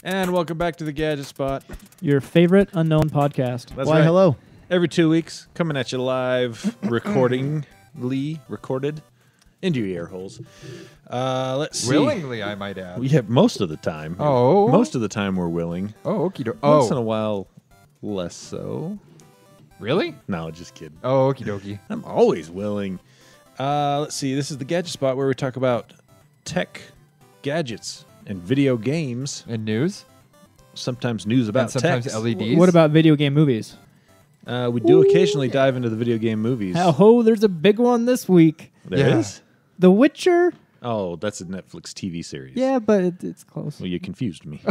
And welcome back to the Gadget Spot. Your favorite unknown podcast. That's Why, right. hello. Every 2 weeks, coming at you live, recorded into your ear holes. Let's see. Willingly, I might add. Yeah, most of the time. Oh. Most of the time we're willing. Oh, okie dokie. Once in a Oh, while, less so. really? No, just kidding. Oh, okie dokie. I'm always willing. Let's see. This is the Gadget Spot where we talk about tech, gadgets, and video games. And news? Sometimes news about And sometimes tech. LEDs? What about video game movies? We do occasionally dive into the video game movies. Oh, there's a big one this week. There is? Yeah. The Witcher? Oh, that's a Netflix TV series. Yeah, but it's close. Well, you confused me.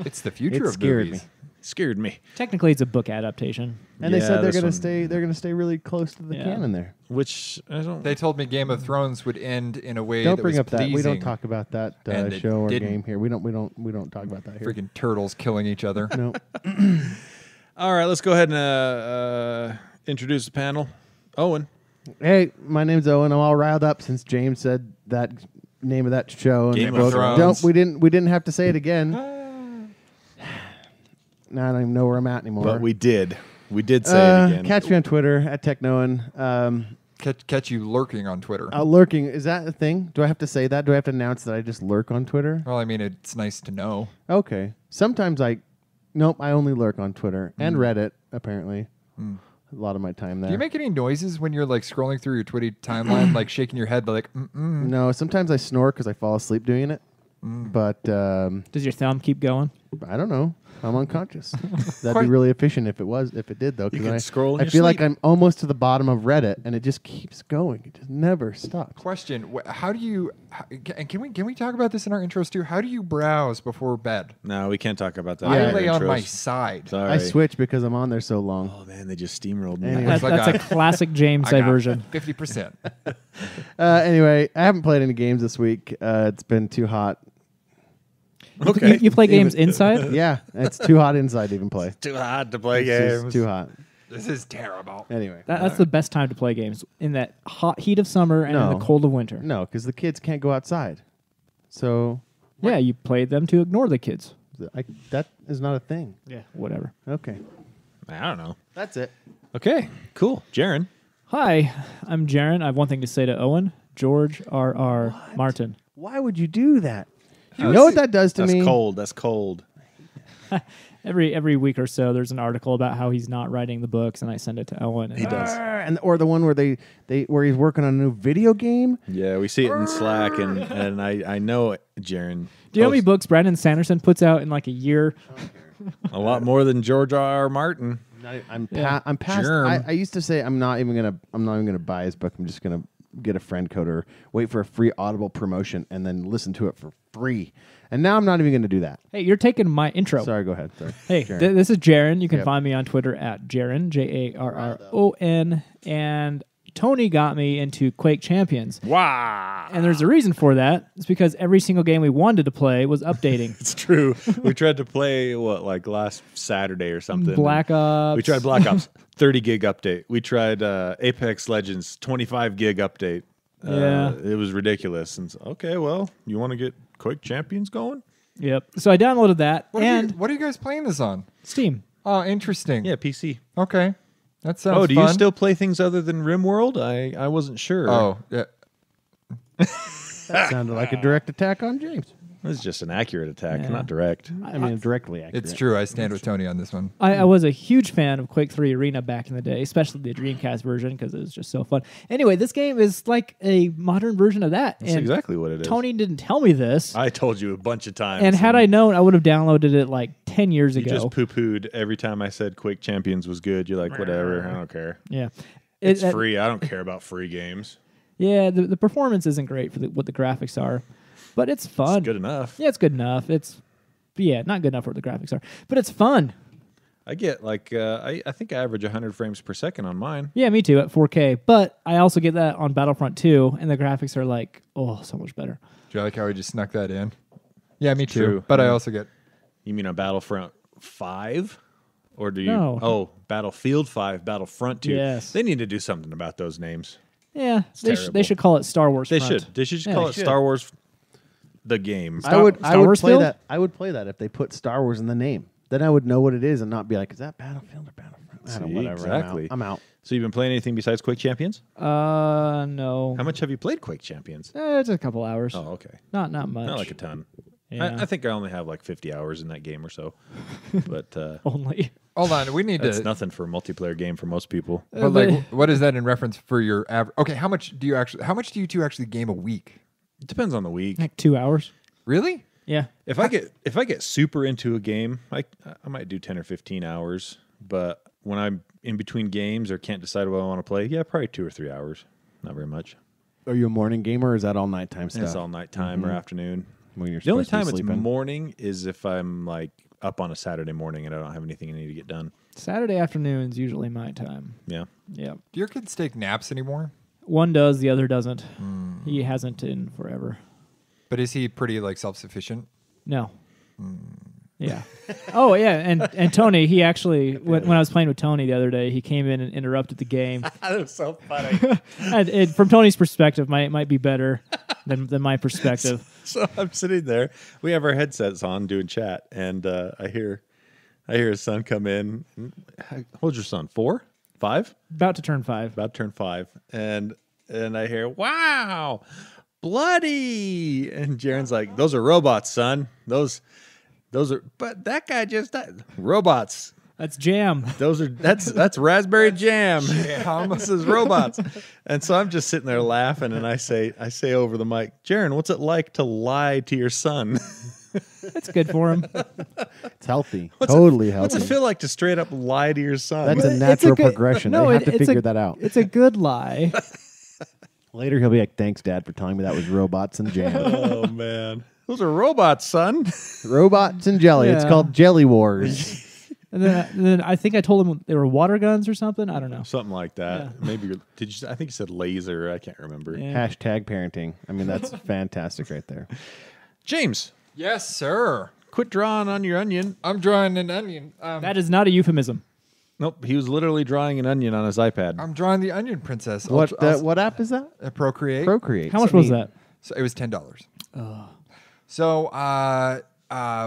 It's the future It of scared movies. me. Scared me. Technically, it's a book adaptation. And they Yeah, said they're this gonna one- stay. They're gonna stay really close to the Yeah. canon there. Which I don't. They told me Game of Thrones would end in a way Don't that bring was up that. We don't pleasing. talk about that and it show or didn't. game here. We don't talk about that here. Freaking turtles killing each other. No. All right, let's go ahead and introduce the panel. Owen. Hey, my name's Owen. I'm all riled up since James said that name of that show. And Game we of both- Thrones. We didn't have to say it again. Now I don't even know where I'm at anymore. But we did. We did say it again. Catch me on Twitter at TechNoan. Catch you lurking on Twitter. Lurking, is that a thing? Do I have to say that? Do I have to announce that I just lurk on Twitter? Well, I mean, it's nice to know. Okay. Sometimes I only lurk on Twitter and Reddit, apparently. A lot of my time there. Do you make any noises when you're like scrolling through your Twitter timeline, like shaking your head, like, No, sometimes I snore because I fall asleep doing it. But Does your thumb keep going? I don't know. I'm unconscious. That'd be really efficient if it did though. You Because can I scroll in I your feel like sleep. I'm almost to the bottom of Reddit, and it just keeps going. It just never stops. Question: How do you? And can we talk about this in our intros too? How do you browse before bed? No, we can't talk about that. I in our lay on my intros. side. Sorry. I switch because I'm on there so long. Oh man, they just steamrolled me. Anyway. That's, like that's a classic James diversion. 50%. Anyway, I haven't played any games this week. It's been too hot. Okay. You play games inside? Yeah, it's too hot inside to even play. Too hot to play It's just games. too hot. This is terrible. Anyway, That's the best time to play games, in that hot heat of summer and in No. the cold of winter. no, because the kids can't go outside. So Yeah, you play them to ignore the kids. that is not a thing. Yeah, whatever. Okay, I don't know. that's it. Okay, cool. Jarron. Hi, I'm Jarron. I have one thing to say to Owen. George R.R. Martin. Why would you do that? You know what that does to That's me? cold. That's cold. Every week or so, there's an article about how he's not writing the books, and I send it to Owen. And He does. Or the one where where he's working on a new video game. Yeah, we see it in Slack, and I know it, Jarron. Do you know how many books Brandon Sanderson puts out in like a year? A lot more than George R.R. Martin. I'm Yeah. I'm past. Germ. I used to say I'm not even gonna buy his book. I'm just gonna get a friend code or wait for a free Audible promotion and then listen to it for free. And now I'm not even gonna do that. Hey, you're taking my intro. Sorry, go ahead. Sorry. Hey, Jarron. this is Jarron. You can Yep. find me on Twitter at Jarron, Jarron. And Tony got me into Quake Champions. Wow. And there's a reason for that. It's because every single game we wanted to play was updating. It's true. We tried to play like last Saturday or something. Black Ops. We tried Black Ops 30 gig update. We tried Apex Legends 25 gig update. Yeah. It was ridiculous. And so, okay, well, you want to get Quake Champions going? Yep. So I downloaded that What are you guys playing this on? Steam. Oh, interesting. Yeah, PC. Okay. That sounds Oh, do fun. you still play things other than RimWorld? I wasn't sure. Oh, yeah. That sounded like a direct attack on James. It was just an accurate attack, Yeah. not direct. I mean, directly accurate. It's true. I stand with Tony on this one. I was a huge fan of Quake 3 Arena back in the day, especially the Dreamcast version because it was just so fun. Anyway, this game is like a modern version of that. That's and exactly what it is. Tony didn't tell me this. I told you a bunch of times. And had I known, I would have downloaded it like 10 years You ago. just poo-pooed every time I said Quake Champions was good. You're like, whatever, I don't care. Yeah. It's free. I don't care about free games. Yeah, the performance isn't great for what the graphics are, but it's fun. It's good enough. Yeah, it's good enough. Not good enough for what the graphics are, but it's fun. I get like, I think I average 100 frames per second on mine. Yeah, me too at 4K, but I also get that on Battlefront 2, and the graphics are like, oh, so much better. Do you like how we just snuck that in? Yeah, me too. True. But I also get. You mean on Battlefront 5? Or do you? No. Oh, Battlefield 5, Battlefront 2. Yes. They need to do something about those names. Yeah, they terrible. should call it Star Wars They Front. should. They should just Yeah, call they it should. Star Wars the game. I would Wars play Field? that. I would play that if they put Star Wars in the name. Then I would know what it is and not be like, is that Battlefield or Battlefront? I don't See, know, whatever. exactly. I'm out. So you've been playing anything besides Quake Champions? No. How much have you played Quake Champions? It's a couple hours. Oh, okay. Not much. Not like a ton. Yeah. I think I only have like 50 hours in that game or so. But Only. Hold on, we need that's to. nothing for a multiplayer game for most people. But like, what is that in reference for your average? Okay, how much do you two actually game a week? It depends on the week. Like 2 hours. Really? Yeah. If I get super into a game, I might do 10 or 15 hours. But when I'm in between games or can't decide what I want to play, yeah, probably 2 or 3 hours. Not very much. Are you a morning gamer or is that all nighttime stuff? It's all nighttime or afternoon. When you're The only supposed to time be it's sleeping? morning is if I'm like up on a Saturday morning and I don't have anything I need to get done. Saturday afternoon's usually my time. Yeah. Yeah. Do your kids take naps anymore? One does, the other doesn't. He hasn't in forever. But is he pretty like self-sufficient? No. Yeah. Oh yeah, and Tony, he actually when I was playing with Tony the other day, he came in and interrupted the game. That was so funny. And from Tony's perspective, might be better than my perspective. So I'm sitting there. We have our headsets on doing chat, and I hear his son come in. How old's your son? 4? 5? About to turn 5. About to turn 5. And I hear, "Wow, bloody!" And Jarron's like, "Those are robots, son. Those are." But that guy just died. Robots. That's jam. That's raspberry jam. Jam. This is robots. And so I'm just sitting there laughing, and I say over the mic, "Jarron, what's it like to lie to your son?" That's good for him. It's healthy. Totally What's healthy. it feel like to straight up lie to your son? That's a It's natural good- progression. no, they have to it's figure that out. It's a good lie. Later, he'll be like, thanks, Dad, for telling me that was robots and jam. Oh man, those are robots, son. Robots and jelly. It's Yeah. called Jelly Wars. And then I think I told him they were water guns or something. I don't know. Something like that. Yeah. Maybe did you? I think you said laser. I can't remember. Yeah. Hashtag parenting. I mean, that's fantastic right there. James, Yes, sir. quit drawing on your onion. I'm drawing an onion. That is not a euphemism. Nope, he was literally drawing an onion on his iPad. I'm drawing the Onion Princess. What app is that? Procreate. Procreate. How much So was neat. that? So it was $10. So,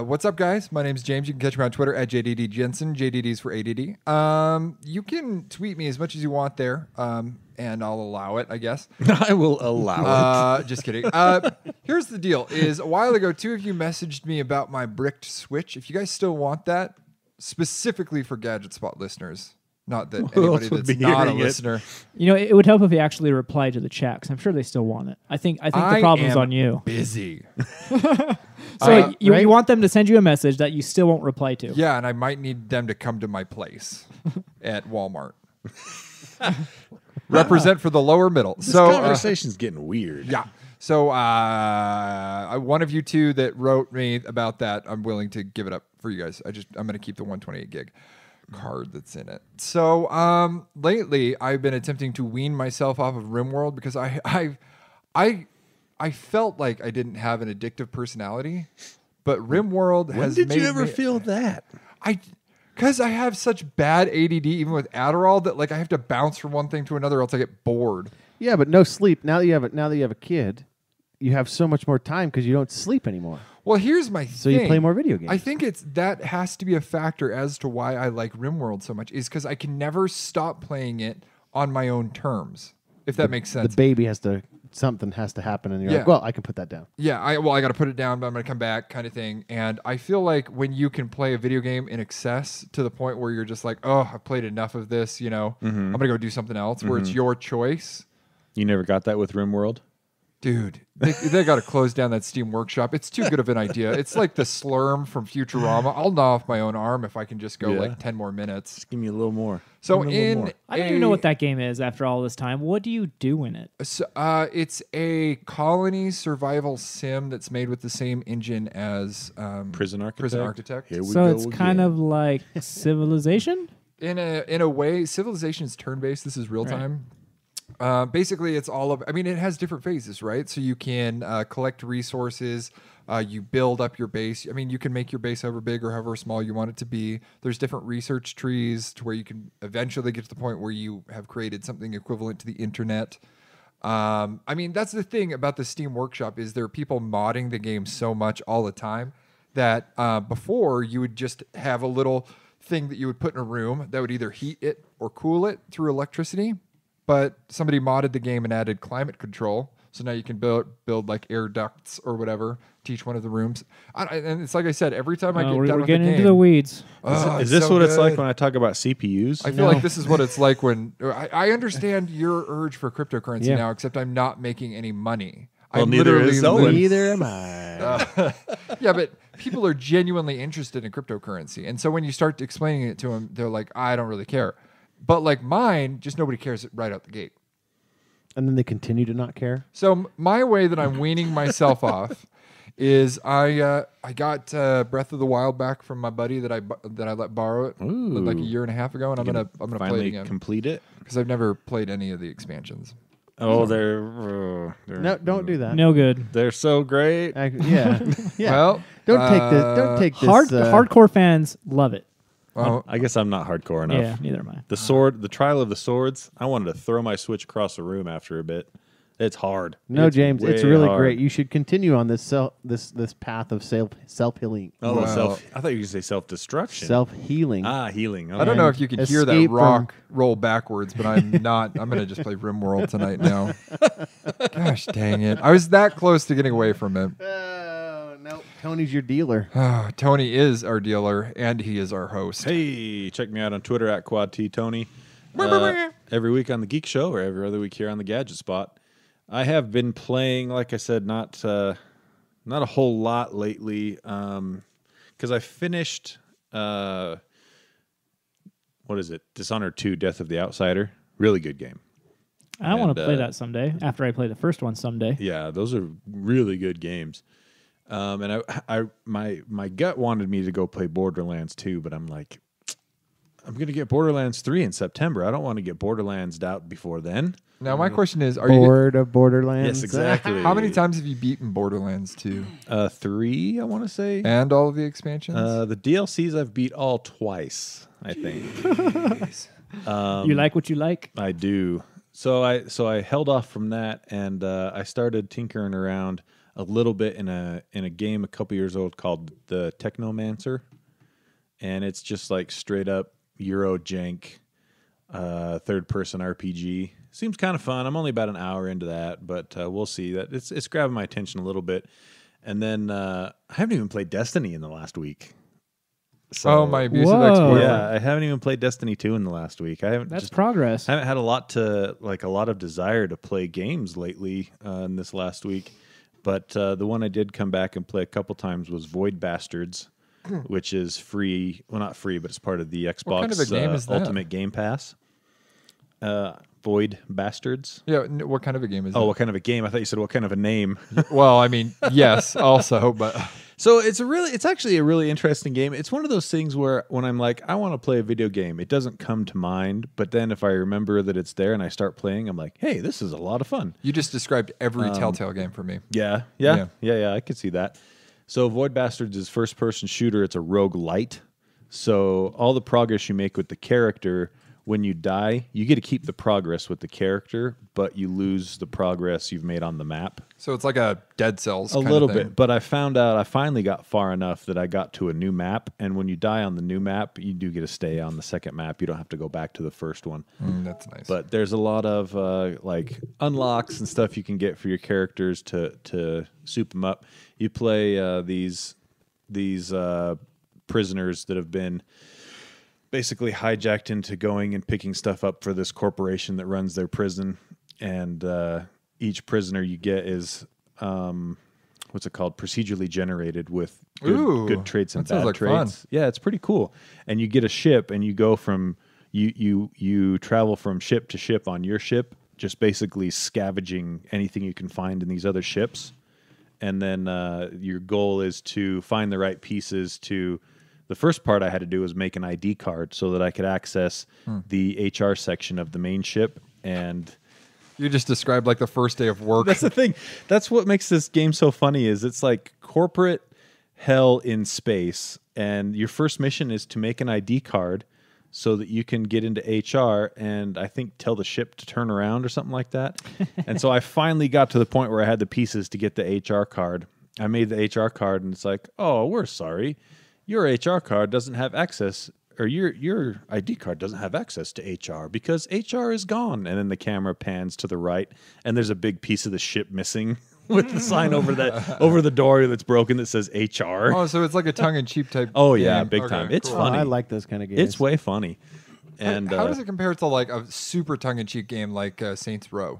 what's up, guys? My name's James. You can catch me on Twitter at JDD Jensen. JDD's for ADD. You can tweet me as much as you want there, and I'll allow it, I guess. I will allow it. Just kidding. Here's the deal: is a while ago, 2 of you messaged me about my bricked Switch. If you guys still want that, specifically for Gadget Spot listeners, not that Who anybody else would that's be not a hearing it? listener. You know, it would help if he actually replied to the chat because I'm sure they still want it. I think the problem's am on you. Busy. So you right? want them to send you a message that you still won't reply to. Yeah, and I might need them to come to my place at Walmart. Represent for the lower middle. This So conversation's getting weird. yeah. So one of you two that wrote me about that, I'm willing to give it up for you guys. I'm going to keep the 128 gig card that's in it. So lately, I've been attempting to wean myself off of RimWorld because I felt like I didn't have an addictive personality, but RimWorld When has did made you ever me, feel that? because I have such bad ADD, even with Adderall, that like I have to bounce from one thing to another, else I get bored. Yeah, but no sleep. Now that you have a kid, you have so much more time because you don't sleep anymore. Well, here's my So thing. you play more video games. I think that has to be a factor as to why I like RimWorld so much, is because I can never stop playing it on my own terms, if that makes sense. The baby something has to happen, and you're Yeah. like, well, I can put that down. Yeah, I got to put it down, but I'm going to come back kind of thing. And I feel like when you can play a video game in excess to the point where you're just like, oh, I've played enough of this, I'm going to go do something else, where it's your choice. You never got that with RimWorld? Dude, they got to close down that Steam Workshop. It's too good of an idea. It's like the Slurm from Futurama. I'll gnaw off my own arm if I can just go Yeah. like 10 more minutes. Just give me a little more. So Give me a little in more. I don't even know what that game is after all this time. What do you do in it? So, it's a colony survival sim that's made with the same engine as Prison Architect. Prison Architect. Here we So go it's kind again. of like Civilization? In a way, Civilization is turn-based. This is real time. Basically, it's all of. I mean, it has different phases, right? So you can collect resources. You build up your base. I mean, you can make your base however big or however small you want it to be. There's different research trees to where you can eventually get to the point where you have created something equivalent to the internet. I mean, that's the thing about the Steam Workshop is there are people modding the game so much all the time that before you would just have a little thing that you would put in a room that would either heat it or cool it through electricity. But somebody modded the game and added climate control. So now you can build like air ducts or whatever to each one of the rooms. And it's like I said, every time I get done we're with the getting game, into the weeds. Is this so what it's like good. when I talk about CPUs? I feel like this is what it's like when I understand your urge for cryptocurrency Yeah. now, except I'm not making any money. Well, I'm neither literally is Owen. Neither am I. Yeah, but people are genuinely interested in cryptocurrency. And so when you start explaining it to them, they're like, I don't really care. But like mine, just nobody cares right out the gate. And then they continue to not care. So my way that I'm weaning myself off is I got Breath of the Wild back from my buddy that I let borrow it like a year and a half ago, and I'm gonna play it finally again complete it. because I've never played any of the expansions. Oh, they're No, don't do that. No good. They're so great. Yeah. Yeah. Well, don't take this. Don't take this. Hardcore fans love it. well, I guess I'm not hardcore enough. Yeah, neither am I. The trial of the swords. I wanted to throw my Switch across the room after a bit. It's hard. No, It's James, it's way really hard. great. You should continue on this this path of self healing. Oh, Well- I thought you were going to say self-destruction. Self healing. healing. I don't know if you can hear that escape rock roll backwards, but I'm not. I'm gonna just play RimWorld tonight now. Gosh dang it! I was that close to getting away from it. Oh, no. Tony's your dealer. Tony is our dealer, and he is our host. Hey, check me out on Twitter at QuadTTony. Every week on the Geek Show or every other week here on the Gadget Spot. I have been playing, like I said, not a whole lot lately, because I finished what is it? Dishonored 2: Death of the Outsider. Really good game. I want And, to play that someday after I play the first one someday. Yeah, those are really good games. And my gut wanted me to go play Borderlands 2, but I'm like, I'm gonna get Borderlands 3 in September. I don't want to get Borderlands out before then. Now my question is: Are you? Bored of Borderlands? Yes, exactly. How many times have you beaten Borderlands 2 3, I want to say. and all of the expansions? The DLCs I've beat all twice, I think. You like what you like? I do. So I held off from that, and I started tinkering around a little bit in a game a couple years old called the Technomancer, and it's just like straight up Euro jank third person RPG. Seems kind of fun. I'm only about an hour into that, but we'll see. That it's grabbing my attention a little bit. And then I haven't even played Destiny in the last week. So, my abusive Whoa. ex-boyfriend. yeah, I haven't even played Destiny 2 in the last week. I haven't That's just progress. I haven't had a lot of desire to play games lately in this last week. But the one I did come back and play a couple times was Void Bastards, which is free. Well, not free, but it's part of the Xbox kind of a game is that? Ultimate Game Pass. Void Bastards. Yeah. What kind of a game is Oh, it? what kind of a game? I thought you said what kind of a name. Well, I mean, yes, also, but So it's actually a really interesting game. It's one of those things where when I'm like, I want to play a video game, it doesn't come to mind. But then if I remember that it's there and I start playing, I'm like, hey, this is a lot of fun. you just described every Telltale game for me. Yeah. I could see that. So Void Bastards is first-person shooter. It's a roguelite. So all the progress you make with the character, when you die, you get to keep the progress with the character, but you lose the progress you've made on the map. So it's like a Dead Cells. A kind little of thing. bit, but I found out I finally got far enough that I got to a new map, and when you die on the new map, you do get to stay on the second map. You don't have to go back to the first one. That's nice. But there's a lot of like unlocks and stuff you can get for your characters to soup them up. You play these prisoners that have been basically hijacked into going and picking stuff up for this corporation that runs their prison, and each prisoner you get is what's it called? Procedurally generated with good traits and that sounds bad like traits. fun. Yeah, it's pretty cool. And you get a ship, and you go from you travel from ship to ship on your ship, just basically scavenging anything you can find in these other ships. And then your goal is to find the right pieces to. The first part I had to do was make an ID card so that I could access the HR section of the main ship. And you just described like the first day of work. that's the thing. That's what makes this game so funny is it's like corporate hell in space. And your first mission is to make an ID card so that you can get into HR and I think tell the ship to turn around or something like that. And so I finally got to the point where I had the pieces to get the HR card. I made the HR card and it's like, oh, we're sorry. Your HR card doesn't have access, or your ID card doesn't have access to HR because HR is gone. And then the camera pans to the right and there's a big piece of the ship missing with the sign over the door that's broken that says HR. Oh, so it's like a tongue-in-cheek type. Oh yeah, game. big Okay, time. It's cool. funny. I like those kind of games. It's way funny. And How does it compare to like a super tongue-in-cheek game like Saints Row?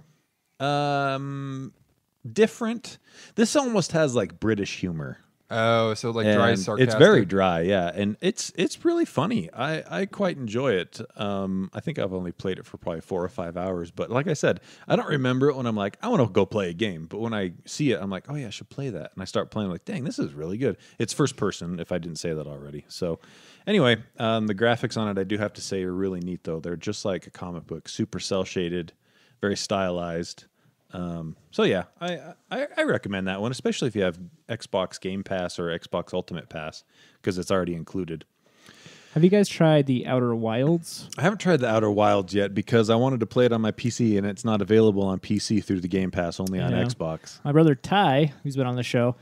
Different. This almost has like British humor. Oh, so like dry, And sarcastic. it's very dry, yeah, and it's really funny. I quite enjoy it. I think I've only played it for probably 4 or 5 hours, but like I said, I don't remember it when I'm like, I want to go play a game. But when I see it, I'm like, oh yeah, I should play that, and I start playing. Like, dang, this is really good. It's first person, if I didn't say that already. So, anyway, the graphics on it, I do have to say, are really neat though. They're just like a comic book, super cell shaded, very stylized. So yeah, I recommend that one, especially if you have Xbox Game Pass or Xbox Ultimate Pass, because it's already included. Have you guys tried the Outer Wilds? I haven't tried the Outer Wilds yet because I wanted to play it on my PC and it's not available on PC through the Game Pass, only on Yeah. Xbox. My brother Ty, who's been on the show,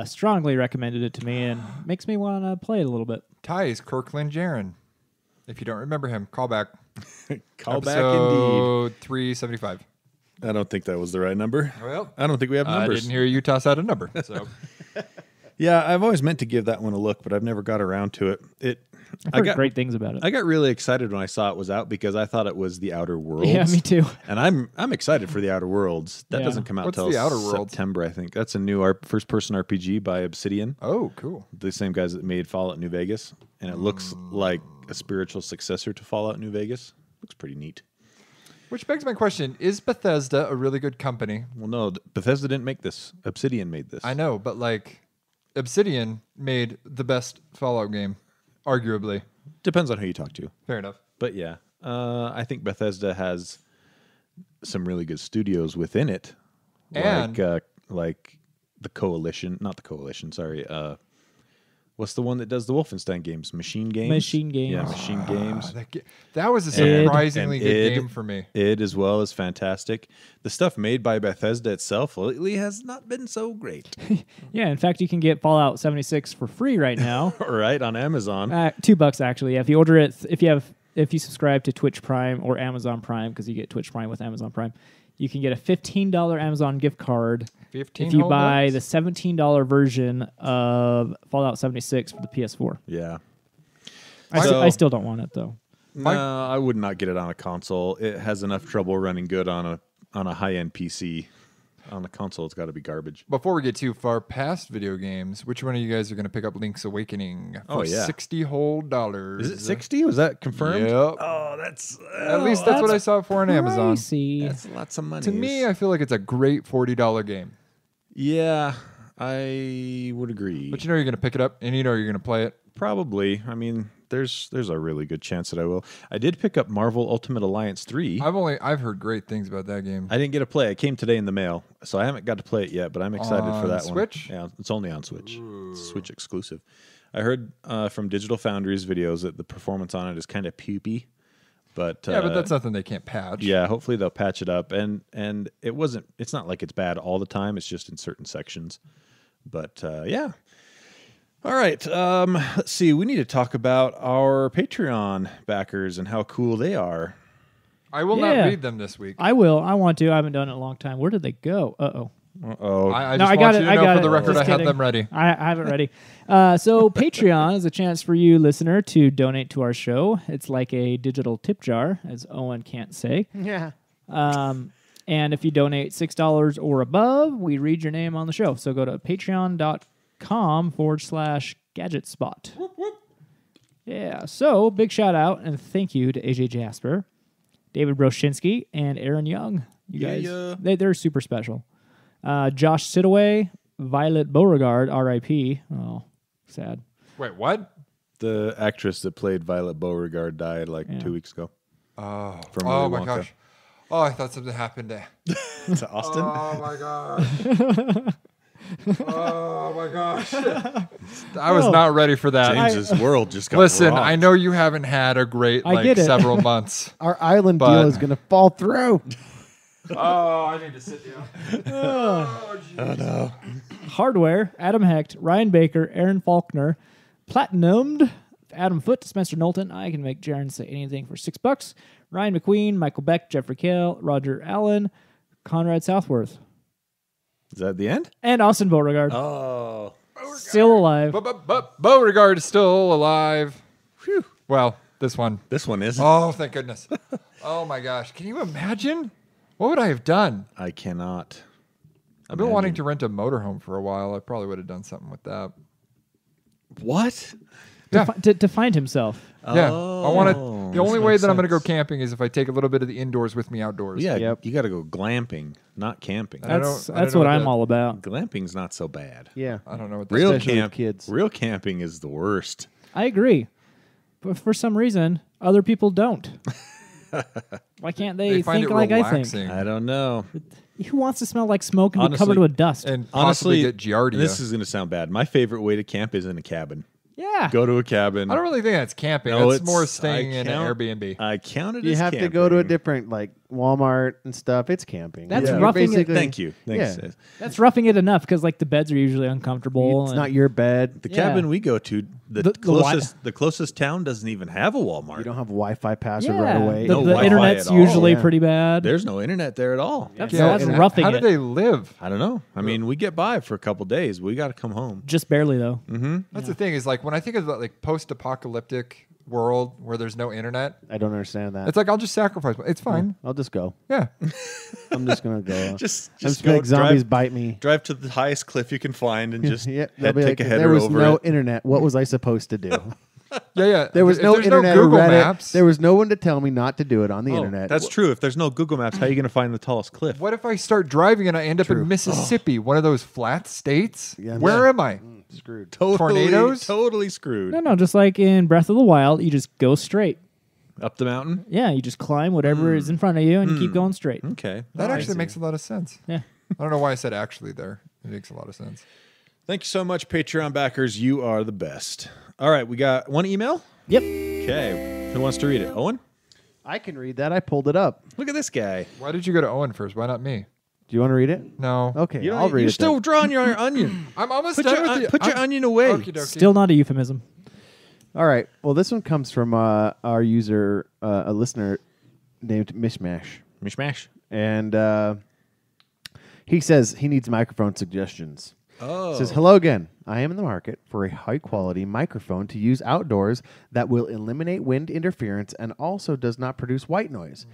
strongly recommended it to me and makes me want to play it a little bit. Ty is Kirkland Jarron. If you don't remember him, call back. Call back indeed. Episode 375. I don't think that was the right number. Well, I don't think we have I numbers. didn't hear you toss out a number. So Yeah, I've always meant to give that one a look, but I've never got around to it. I've heard great things about it. I got really excited when I saw it was out because I thought it was the Outer Worlds. Yeah, me too. And I'm excited for the Outer Worlds. That Yeah. doesn't come out What's till the Outer Worlds? September, I think. That's a new first-person RPG by Obsidian, oh, cool. the same guys that made Fallout New Vegas, and it looks like a spiritual successor to Fallout New Vegas. Looks pretty neat. Which begs my question: is Bethesda a really good company? Well, no, Bethesda didn't make this. Obsidian made this. I know, but like, Obsidian made the best Fallout game, arguably. Depends on who you talk to. Fair enough. But yeah, I think Bethesda has some really good studios within it, And- like the Coalition, not the Coalition. Sorry, what's the one that does the Wolfenstein games? Machine Games. Machine Games. Yeah, Machine Games. That was a Id. surprisingly And good Id. game for me. It as well is fantastic. The stuff made by Bethesda itself lately has not been so great. Yeah, in fact, you can get Fallout 76 for free right now. Right on Amazon. $2 actually. Yeah, if you order it, if you subscribe to Twitch Prime or Amazon Prime, because you get Twitch Prime with Amazon Prime, you can get a $15 Amazon gift card 15 if you whole buy bucks? the $17 version of Fallout 76 for the PS4. Yeah. I still don't want it though. No, I would not get it on a console. It has enough trouble running good on a high-end PC. On a console, it's got to be garbage. Before we get too far past video games, which one of you guys are going to pick up Link's Awakening for Oh, yeah. $60 whole dollars? Is it 60? Was that confirmed? Yep. Oh, that's At least that's what I saw for on Amazon. Pricey. that's lots of money. To me, I feel like it's a great $40 game. yeah, I would agree. But you know you're going to pick it up and you know you're going to play it. Probably. I mean, there's a really good chance that I will. I did pick up Marvel Ultimate Alliance 3. I've heard great things about that game. I didn't get to play it. It came today in the mail, so I haven't got to play it yet, but I'm excited for On that Switch? one. Yeah, it's only on Switch. It's Switch exclusive. I heard from Digital Foundry's videos that the performance on it is kind of poopy, but Yeah, but that's nothing they can't patch. yeah, hopefully they'll patch it up. And it's not like it's bad all the time. It's just in certain sections. But yeah. All right. Let's see. We need to talk about our Patreon backers and how cool they are. I will Yeah. not read them this week. I will. I want to. I haven't done it in a long time. Where did they go? Uh-oh. Uh-oh. I No, just I got want it. you to I know got for the it. record Just I have kidding. them ready. I have it ready. So Patreon is a chance for you, listener, to donate to our show. It's like a digital tip jar, as Owen can't say. Yeah. And if you donate $6 or above, we read your name on the show. So go to patreon.com/Gadget Spot. Yeah. So big shout out and thank you to AJ Jasper, David Broshinsky, and Aaron Young. You guys, Yeah. they're super special. Josh Sidaway, Violet Beauregard, R.I.P. Oh, sad. Wait, what? The actress that played Violet Beauregard died like 2 weeks ago. Oh, From oh Willy my Wonka. gosh. Oh, I thought something happened there. To Austin? Oh my god. Oh my gosh. I was not ready for that. James's world just got Listen, rocked. I know you haven't had a great I get it. several months. Our island But- deal is going to fall through. Oh, I need to sit down. Oh no. Hardware, Adam Hecht, Ryan Baker, Aaron Faulkner, Platinumed, Adam Foote, Spencer Knowlton. I can make Jarron say anything for $6. Ryan McQueen, Michael Beck, Jeffrey Kale, Roger Allen, Conrad Southworth, Is that the end? and Austin Beauregard. Oh. Still alive. But Beauregard is still alive. Whew. Well, this one. This one isn't. Oh, thank goodness. Oh my gosh. Can you imagine? What would I have done? I cannot. I've been wanting to rent a motorhome for a while. I probably would have done something with that. What? Yeah. To find himself. Yeah. I want to. Oh, The only this way makes that I'm going to go sense. camping is if I take a little bit of the indoors with me outdoors. Yeah, Yep. you got to go glamping, not camping. I don't That's know what what I'm that- all about. Glamping's not so bad. Yeah. I don't know what that Real Especially with camp, kids. real camping is the worst. I agree. But for some reason, other people don't. Why can't they, They find think it like relaxing. I don't know. I think? Who wants to smell like smoke and be Honestly, covered with dust? And possibly Honestly, get giardia. this is going to sound bad. My favorite way to camp is in a cabin. yeah. Go to a cabin. I don't really think that's camping. No, That's more it's- staying I in an count- Airbnb. I count it You as have to go to a camping. different, like, Walmart and stuff. It's camping. That's You're roughing it. basically- Thank you. Thanks. Yeah. That's roughing it enough because like the beds are usually uncomfortable. It's and not your bed. The Yeah. cabin we go to, the The closest town doesn't even have a Walmart. You don't have Wi-Fi password yeah. right away. The, No the Wi-Fi internet's at all. usually Yeah. pretty bad. There's no internet there at all. That's, Yeah, that's and roughing how do it. they live? I don't know. I mean, we get by for a couple days. We got to come home. Just barely though. That's the thing is like when I think of that like post-apocalyptic world where there's no internet, I don't understand that. it's like I'll just sacrifice. It's fine. I'll just go. Yeah. I'm just gonna go. Just I'm just go make zombies bite me. drive to the highest cliff you can find and just Yeah, they'll be take like, a header there was over no it. internet. What was I supposed to do? Yeah. There was If no there's internet no or Google Reddit. Maps. There was no one to tell me not to do it on the Oh, internet. that's true. If there's no Google Maps, how are you going to find the tallest cliff? What if I start driving and I end up in Mississippi, one of those flat states? Yeah, Where yeah. am I? Screwed. Tornadoes? Totally screwed. No, just like in Breath of the Wild, you just go straight. Up the mountain? Yeah, you just climb whatever is in front of you and you keep going straight. Okay. That I actually see. makes a lot of sense. Yeah. I don't know why I said actually there. It makes a lot of sense. Thank you so much, Patreon backers. You are the best. All right, we got one email. Yep. Okay. Who wants to read it? Owen? I can read that. I pulled it up. Look at this guy. Why did you go to Owen first? Why not me? Do you want to read it? No. Okay, You I'll read you're it. still then. drawing your onion. I'm almost Put done your, with the, put your I'm- onion away. Okie dokie. Still not a euphemism. All right. Well, this one comes from our user, a listener named Mishmash, Mishmash. and he says he needs microphone suggestions. Oh. Says, hello again. I am in the market for a high-quality microphone to use outdoors that will eliminate wind interference and also does not produce white noise,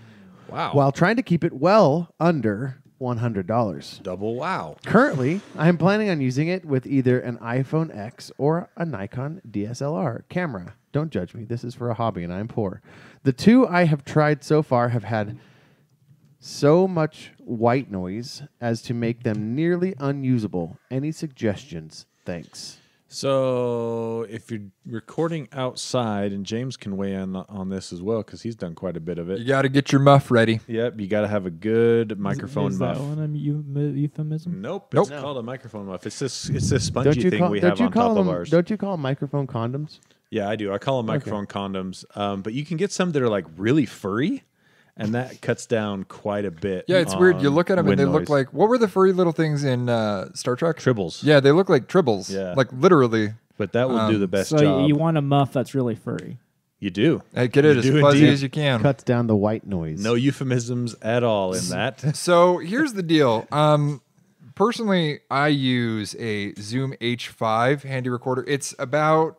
Wow. while trying to keep it well under $100. Double wow. Currently, I am planning on using it with either an iPhone X or a Nikon DSLR camera. Don't judge me. This is for a hobby, and I'm poor. The two I have tried so far have had so much white noise as to make them nearly unusable. Any suggestions? Thanks. So if you're recording outside, and James can weigh in on this as well because he's done quite a bit of You it. got to get your muff ready. Yep, you got to have a good microphone Is muff. that one a euphemism? Nope, Nope. it's called a microphone muff. It's this spongy thing we have on top of ours. Don't you call them microphone condoms? Yeah, I do. I call them microphone condoms. But you can get some that are like really furry, and that cuts down quite a bit. Yeah, it's weird. You on look at them and wind they look noise. like, what were the furry little things in Star Trek? tribbles. Yeah, they look like tribbles. Yeah. Like literally. But that will do the best So job. you want a muff that's really furry. You do. Hey, get it You as do fuzzy indeed. as you can. Cuts down the white noise. No euphemisms at all in that. So here's the deal. Personally, I use a Zoom H5 handy recorder. It's about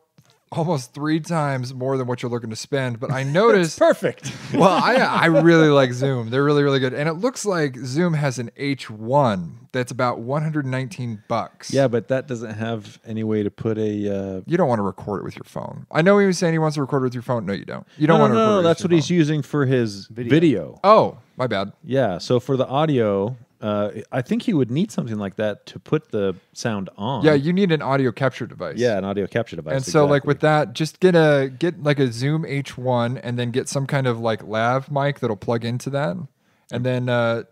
almost 3 times more than what you're looking to spend. But I noticed, Perfect. well, I really like Zoom. They're really, really good. And it looks like Zoom has an H1 that's about $119. Yeah, but that doesn't have any way to put a. You don't want to record it with your phone. I know he was saying he wants to record it with your phone. No, you don't. You don't no, want to record it with that's your what he's phone. using for his video. Oh, my bad. Yeah, so for the audio, I think he would need something like that to put the sound on. Yeah, you need an audio capture device. Yeah, an audio capture device. And so, like exactly. with that, just get like a Zoom H1, and then get some kind of like lav mic that'll plug into that, and then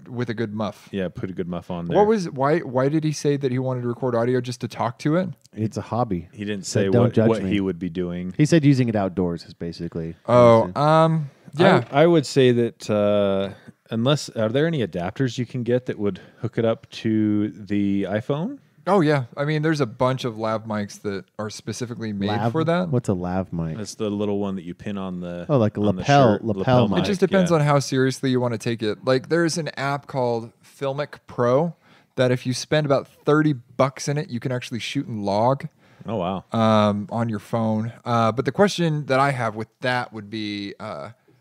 with a good muff. Yeah, put a good muff on there. Why did he say that he wanted to record audio just to talk to it? It's a hobby. He didn't Said, say "Don't judge what me." he would be doing. He said using it outdoors is basically. Yeah. I would say that unless are there any adapters you can get that would hook it up to the iPhone? Oh yeah. I mean, there's a bunch of lav mics that are specifically made for that. What's a lav mic? That's the little one that you pin on the like a on the lapel shirt. mic. It just depends yeah. on how seriously you want to take it. Like there's an app called Filmic Pro that if you spend about $30 in it, you can actually shoot and log Oh wow. on your phone. But the question that I have with that would be,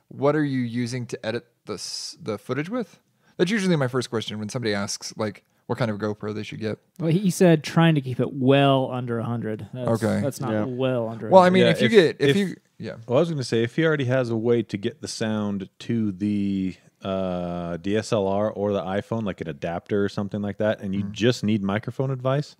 what are you using to edit the footage with? That's usually my first question when somebody asks like what kind of GoPro they should get. Well, he said trying to keep it well under 100. Okay. That's not Yeah. well under 100. Well, I mean, Yeah, if you yeah. Well, I was going to say if he already has a way to get the sound to the DSLR or the iPhone, like an adapter or something like that, and you just need microphone advice,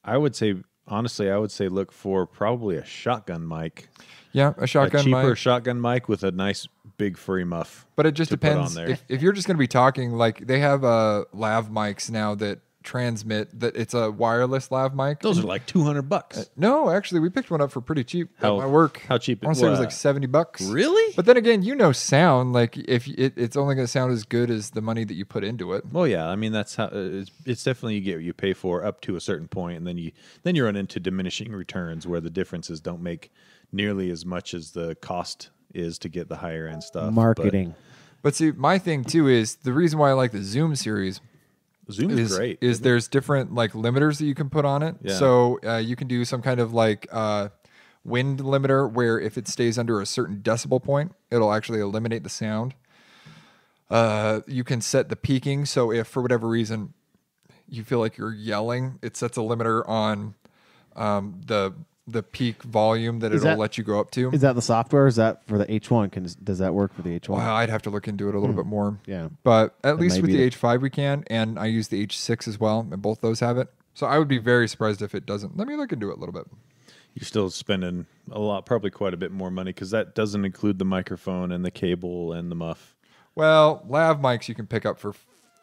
I would say honestly, look for probably a shotgun mic. Yeah, a shotgun a cheaper mic. shotgun mic with a nice big furry muff. But it just to put depends. on there. If you're just going to be talking, like they have lav mics now that transmit, that it's a wireless lav mic. Those are like $200. No, actually, we picked one up for pretty cheap at How- my work. how cheap I it want to say it was was? like $70. Really? But then again, sound like if it's only going to sound as good as the money that you put into it. Well, yeah. I mean, that's how it's definitely you get what you pay for up to a certain point, and then you run into diminishing returns where the differences don't make nearly as much as the cost is to get the higher end stuff. Marketing. But see, my thing too is the reason why I like the Zoom series But Zoom is great. is there's different like limiters that you can put on it. Yeah. So you can do some kind of like wind limiter where if it stays under a certain decibel point, it'll actually eliminate the sound. You can set the peaking. So if for whatever reason you feel like you're yelling, it sets a limiter on the peak volume that Is it'll that- let you go up to. Is that the software? Or is that for the H1? Does that work for the H1? Well, I'd have to look into it a little bit more. Yeah. But at That least may with be the it. H5 we can, and I use the H6 as well, and both those have it. So I would be very surprised if it doesn't. Let me look into it a little bit. You're still spending a lot, probably quite a bit more money because that doesn't include the microphone and the cable and the muff. Well, lav mics you can pick up for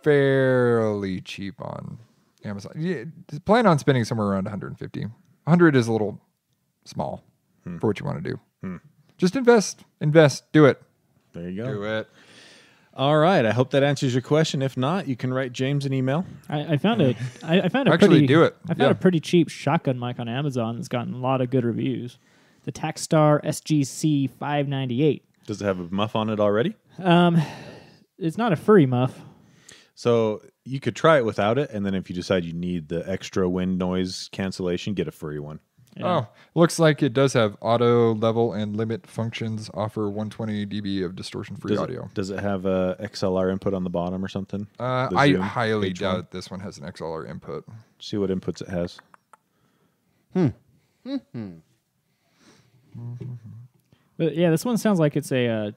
fairly cheap on Amazon. Yeah, plan on spending somewhere around 150. 100 is a little small for what you want to do. Just invest, do it. There you go. Do it. All right. I hope that answers your question. If not, you can write James an email. I found it. I found a Actually, pretty, do it. I found Yeah. a pretty cheap shotgun mic on Amazon that's gotten a lot of good reviews. The Tacstar SGC 598. Does it have a muff on it already? It's not a furry muff. So you could try it without it, and then if you decide you need the extra wind noise cancellation, get a furry one. Yeah. Oh, looks like it does have auto level and limit functions. Offer 120 dB of distortion-free audio. Does it have a XLR input on the bottom or something? The I Zoom highly H1? doubt this one has an XLR input. See what inputs it has. But yeah, this one sounds like it's a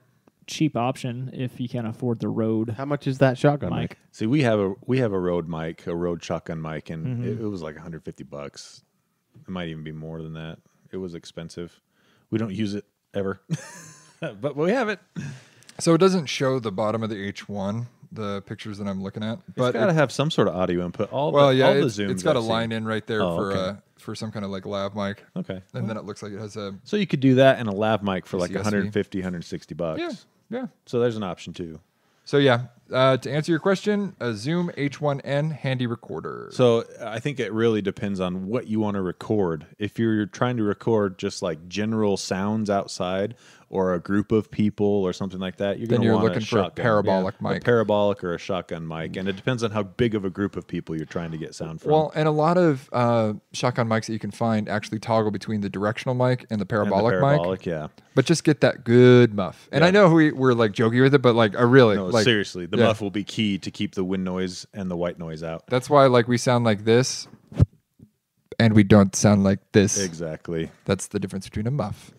cheap option if you can afford the Rode How much is that shotgun mic? mic. See, we have a Rode mic, a Rode shotgun mic, and it was like $150. It might even be more than that. It was expensive. We don't use it ever, but we have it. So it doesn't show the bottom of the H1, the pictures that I'm looking at. It's But got to have some sort of audio input. All well, the Zooms it's got a I've seen. line in right there Oh, for okay. for some kind of like lav mic. Okay. And then it looks like it has a So you could do that and a lav mic for like CSV. $150, $160. yeah. So there's an option too. So yeah, to answer your question, a Zoom H1N handy recorder. So I think it really depends on what you want to record. If you're trying to record just like general sounds outside or a group of people or something like that, Then going to you're want looking for a shotgun. parabolic A mic. parabolic or a shotgun mic. And it depends on how big of a group of people you're trying to get sound from. Well, and a lot of shotgun mics that you can find actually toggle between the directional mic and the And the parabolic, mic. parabolic, yeah. But just get that good muff. And Yeah. I know we're like joking with it, but like I really No, like seriously, the yeah. muff will be key to keep the wind noise and the white noise out. That's why like we sound like this, and we don't sound like this. Exactly. That's the difference between a muff.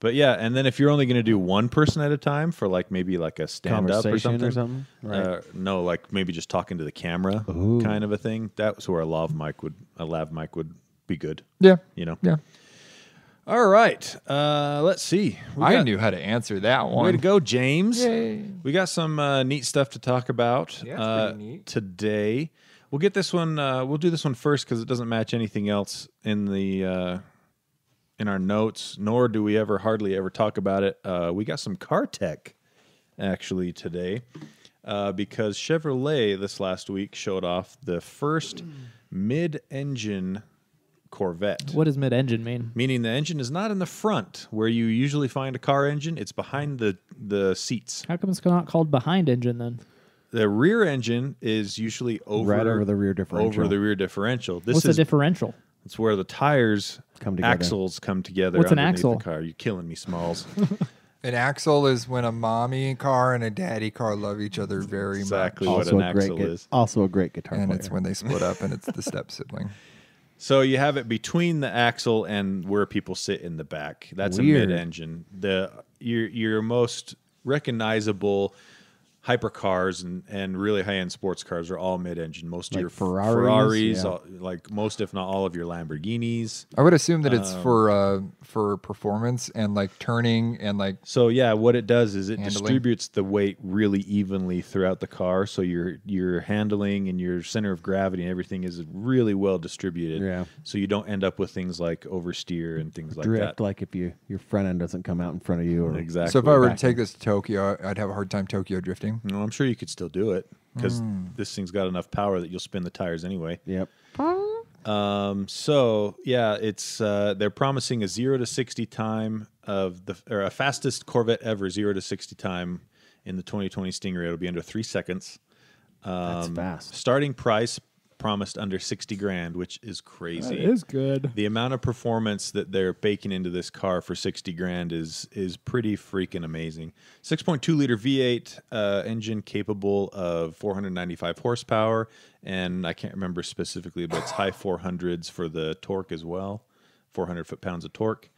But yeah, and then if you're only going to do one person at a time for like maybe like a stand up or Conversation something, Right. no, like maybe just talking to the camera kind of a thing. That's where a lav mic would be good. Yeah. You know. Yeah. All right. Let's see. I knew how to answer that one. Way to go, James. Yay. We got some neat stuff to talk about Yeah, it's pretty neat. today. We'll get this one. We'll do this one first because it doesn't match anything else in the in our notes, nor do we hardly ever talk about it. We got some car tech actually today because Chevrolet this last week showed off the first mid-engine Corvette. What does mid-engine mean? Meaning the engine is not in the front where you usually find a car engine. It's behind the seats. How come it's not called behind engine then? The rear engine is usually Right over the rear differential. Over the rear differential. This What's is the differential? it's where the tires Come together. axles come together. What's an underneath axle? The car. You're killing me, Smalls. An axle is when a mommy car and a daddy car love each other very Exactly much. what Also an a great axle is. Also a great guitar And player. it's when they split up and it's the step sibling. So you have it between the axle and where people sit in the back. That's Weird. a mid-engine. Your most recognizable hypercars and really high-end sports cars are all mid-engine. Most Like of your Ferraris, yeah. like most, if not all, of your Lamborghinis. I would assume that it's for performance and like turning and like So yeah, what it does is it Handling. distributes the weight really evenly throughout the car. So your handling and your center of gravity and everything is really well distributed. Yeah. So you don't end up with things like oversteer and things like drift, that. like if your front end doesn't come out in front of you. Or Exactly. So if I were to Back take this to Tokyo, I'd have a hard time Tokyo drifting. No, I'm sure you could still do it because this thing's got enough power that you'll spin the tires anyway. Yep. So yeah, it's they're promising a 0 to 60 time or a fastest Corvette ever 0 to 60 time in the 2020 Stingray. It'll be under 3 seconds. That's fast. Starting price promised under 60 grand, which is crazy. That is good. The amount of performance that they're baking into this car for 60 grand is pretty freaking amazing. 6.2 liter V8 engine capable of 495 horsepower, and I can't remember specifically, but it's high 400s for the torque as well, 400 foot-pounds of torque.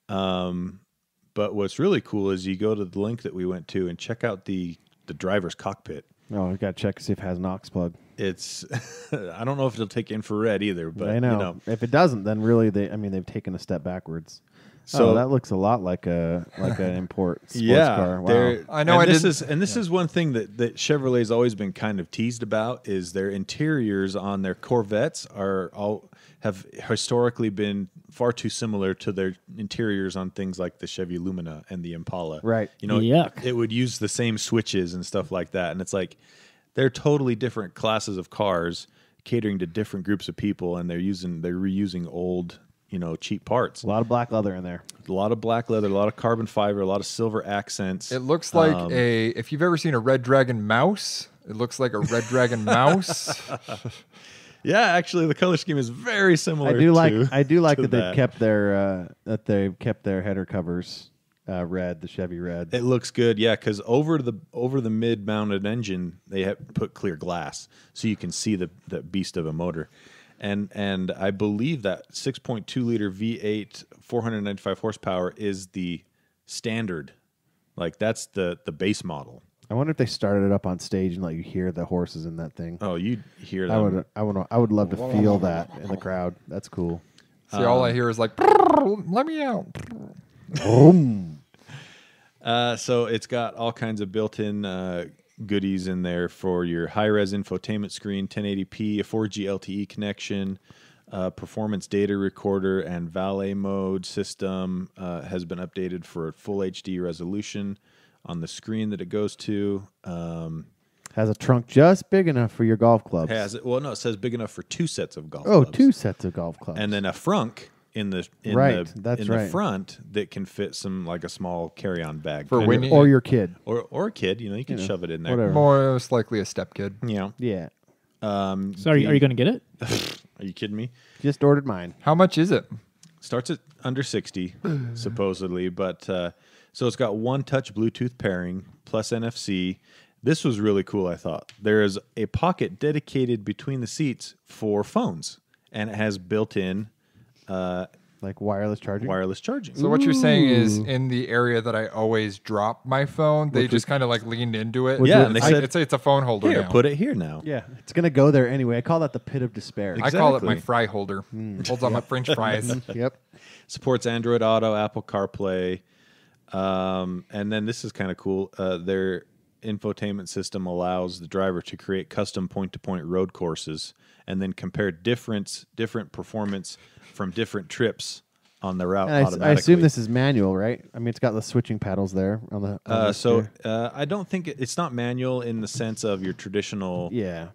But what's really cool is you go to the link that we went to and check out the driver's cockpit. Oh, we got to check to see if it has an aux plug. It's I don't know if it'll take infrared either, but I know. you know. If it doesn't, then really they've taken a step backwards. So So that looks a lot like an import sports yeah, car. Wow. they're- I know And I this didn't- is is one thing that Chevrolet's always been kind of teased about is their interiors on their Corvettes have historically been far too similar to their interiors on things like the Chevy Lumina and the Impala. Right. You know, Yuck. it would use the same switches and stuff like that, and it's like they're totally different classes of cars catering to different groups of people, and they're reusing old, cheap parts. A lot of black leather in there. A lot of black leather, a lot of carbon fiber, a lot of silver accents. It looks like if you've ever seen a Red Dragon mouse, it looks like a Red Dragon mouse. Yeah, actually, the color scheme is very similar. I do like to that they've kept their header covers red, the Chevy red. It looks good, yeah, because over the mid-mounted engine, they have put clear glass, so you can see the beast of a motor. And I believe that 6.2 liter V8, 495 horsepower is the standard. Like that's the base model. I wonder if they started it up on stage and let you hear the horses in that thing. Oh, you'd hear them. I would love to feel that in the crowd. That's cool. See, all I hear is like, let me out. Boom. So it's got all kinds of built-in goodies in there for your high-res infotainment screen, 1080p, a 4G LTE connection, performance data recorder, and valet mode system has been updated for full HD resolution on the screen that it goes to. Has a trunk just big enough for your golf clubs. It says big enough for 2 sets of golf Oh, clubs. 2 sets of golf clubs. And then a frunk in the Right, front that can fit like a small carry-on bag For when you- or your kid. or a kid. You can shove it in there. Whatever. Most likely a step kid. Yeah. Yeah. So are you going to get it? Are you kidding me? Just ordered mine. How much is it? Starts at under 60 supposedly, but so it's got one touch Bluetooth pairing plus NFC. This was really cool, I thought. There is a pocket dedicated between the seats for phones, and it has built-in Like Like wireless charging? Wireless charging. So what you're saying is, in the area that I always drop my phone, they just kind of like leaned into it. Yeah, and and it's they like, said, it's a phone holder Here, now. put it here now. Yeah, it's going to go there anyway. I call that the pit of despair. I call it my Exactly. fry holder. Holds on my French fries. Yep. Supports Android Auto, Apple CarPlay, and then this is kind of cool. Their infotainment system allows the driver to create custom point-to-point road courses and then compare different performance from different trips on the route And automatically. I assume this is manual, right? I mean, it's got the switching paddles there on the. On the steer. I don't think it's not manual in the sense of your traditional, Yeah.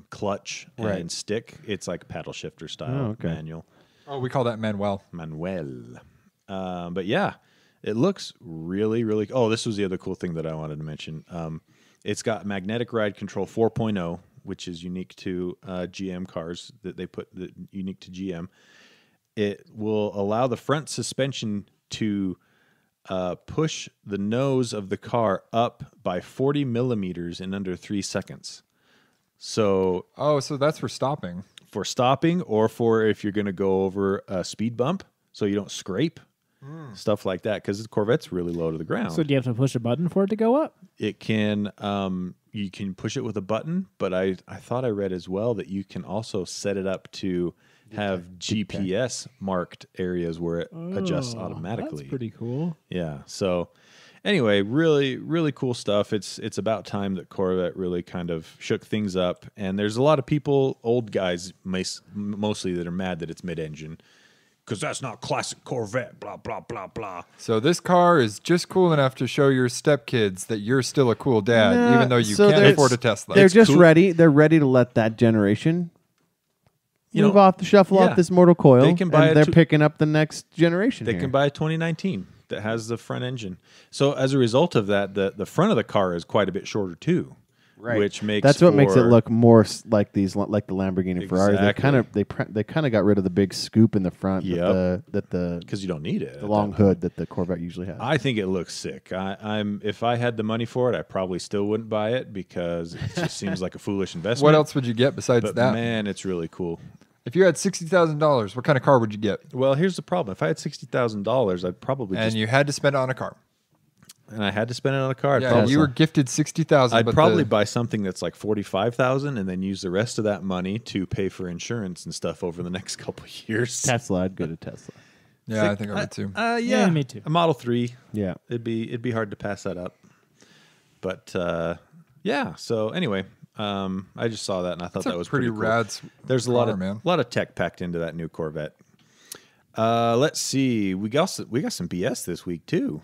clutch Right. and stick. It's like paddle shifter style Oh, okay. manual. Oh, we call that Manuel. But yeah, it looks really, really. Oh, this was the other cool thing that I wanted to mention. It's got magnetic ride control 4.0, which is unique to GM cars that they put unique to GM. It will allow the front suspension to push the nose of the car up by 40 millimeters in under 3 seconds. So Oh, so that's for stopping. for stopping or for if you're going to go over a speed bump so you don't scrape, stuff like that, because the Corvette's really low to the ground. So do you have to push a button for it to go up? It can, you can push it with a button, but I thought I read as well that you can also set it up to have GPS marked areas where it adjusts automatically. That's pretty cool. Yeah. So anyway, really, really cool stuff. It's about time that Corvette really kind of shook things up. And there's a lot of people, old guys mostly, that are mad that it's mid-engine because that's not classic Corvette, blah, blah, blah, blah. So this car is just cool enough to show your stepkids that you're still a cool dad, Nah, even though you so can't there's- afford a Tesla. They're It's just cool. ready. They're ready to let that generation move off the shuffle yeah. off this mortal coil. They can buy and a they're two- picking up the next generation. They here. can buy a 2019 that has the front engine. So as a result of that, the front of the car is quite a bit shorter too. Right. Which makes That's what makes it for- look more like these, like the Lamborghini and Ferrari. They Exactly. kind of they kind of got rid of the big scoop in the front. Yep. That the because you don't need it. the long hood that the Corvette usually has. I think it looks sick. I'm if I had the money for it, I probably still wouldn't buy it because it just seems like a foolish investment. What else would you get besides But that? man, it's really cool. If you had $60,000, what kind of car would you get? Well, here's the problem. If I had $60,000, I'd probably And just you had to spend it on a car. and I had to spend it on a car. I'd Yeah, probably, you were gifted $60,000. I'd but probably the- buy something that's like $45,000 and then use the rest of that money to pay for insurance and stuff over the next couple of years. Tesla, I'd go to Tesla. Yeah, I think I would too. Yeah, me too. A Model 3. Yeah. It'd be hard to pass that up. But yeah. So anyway, I just saw that and I thought That's a that was pretty cool. rad. There's a car, lot of tech packed into that new Corvette. Let's see. We got some BS this week too.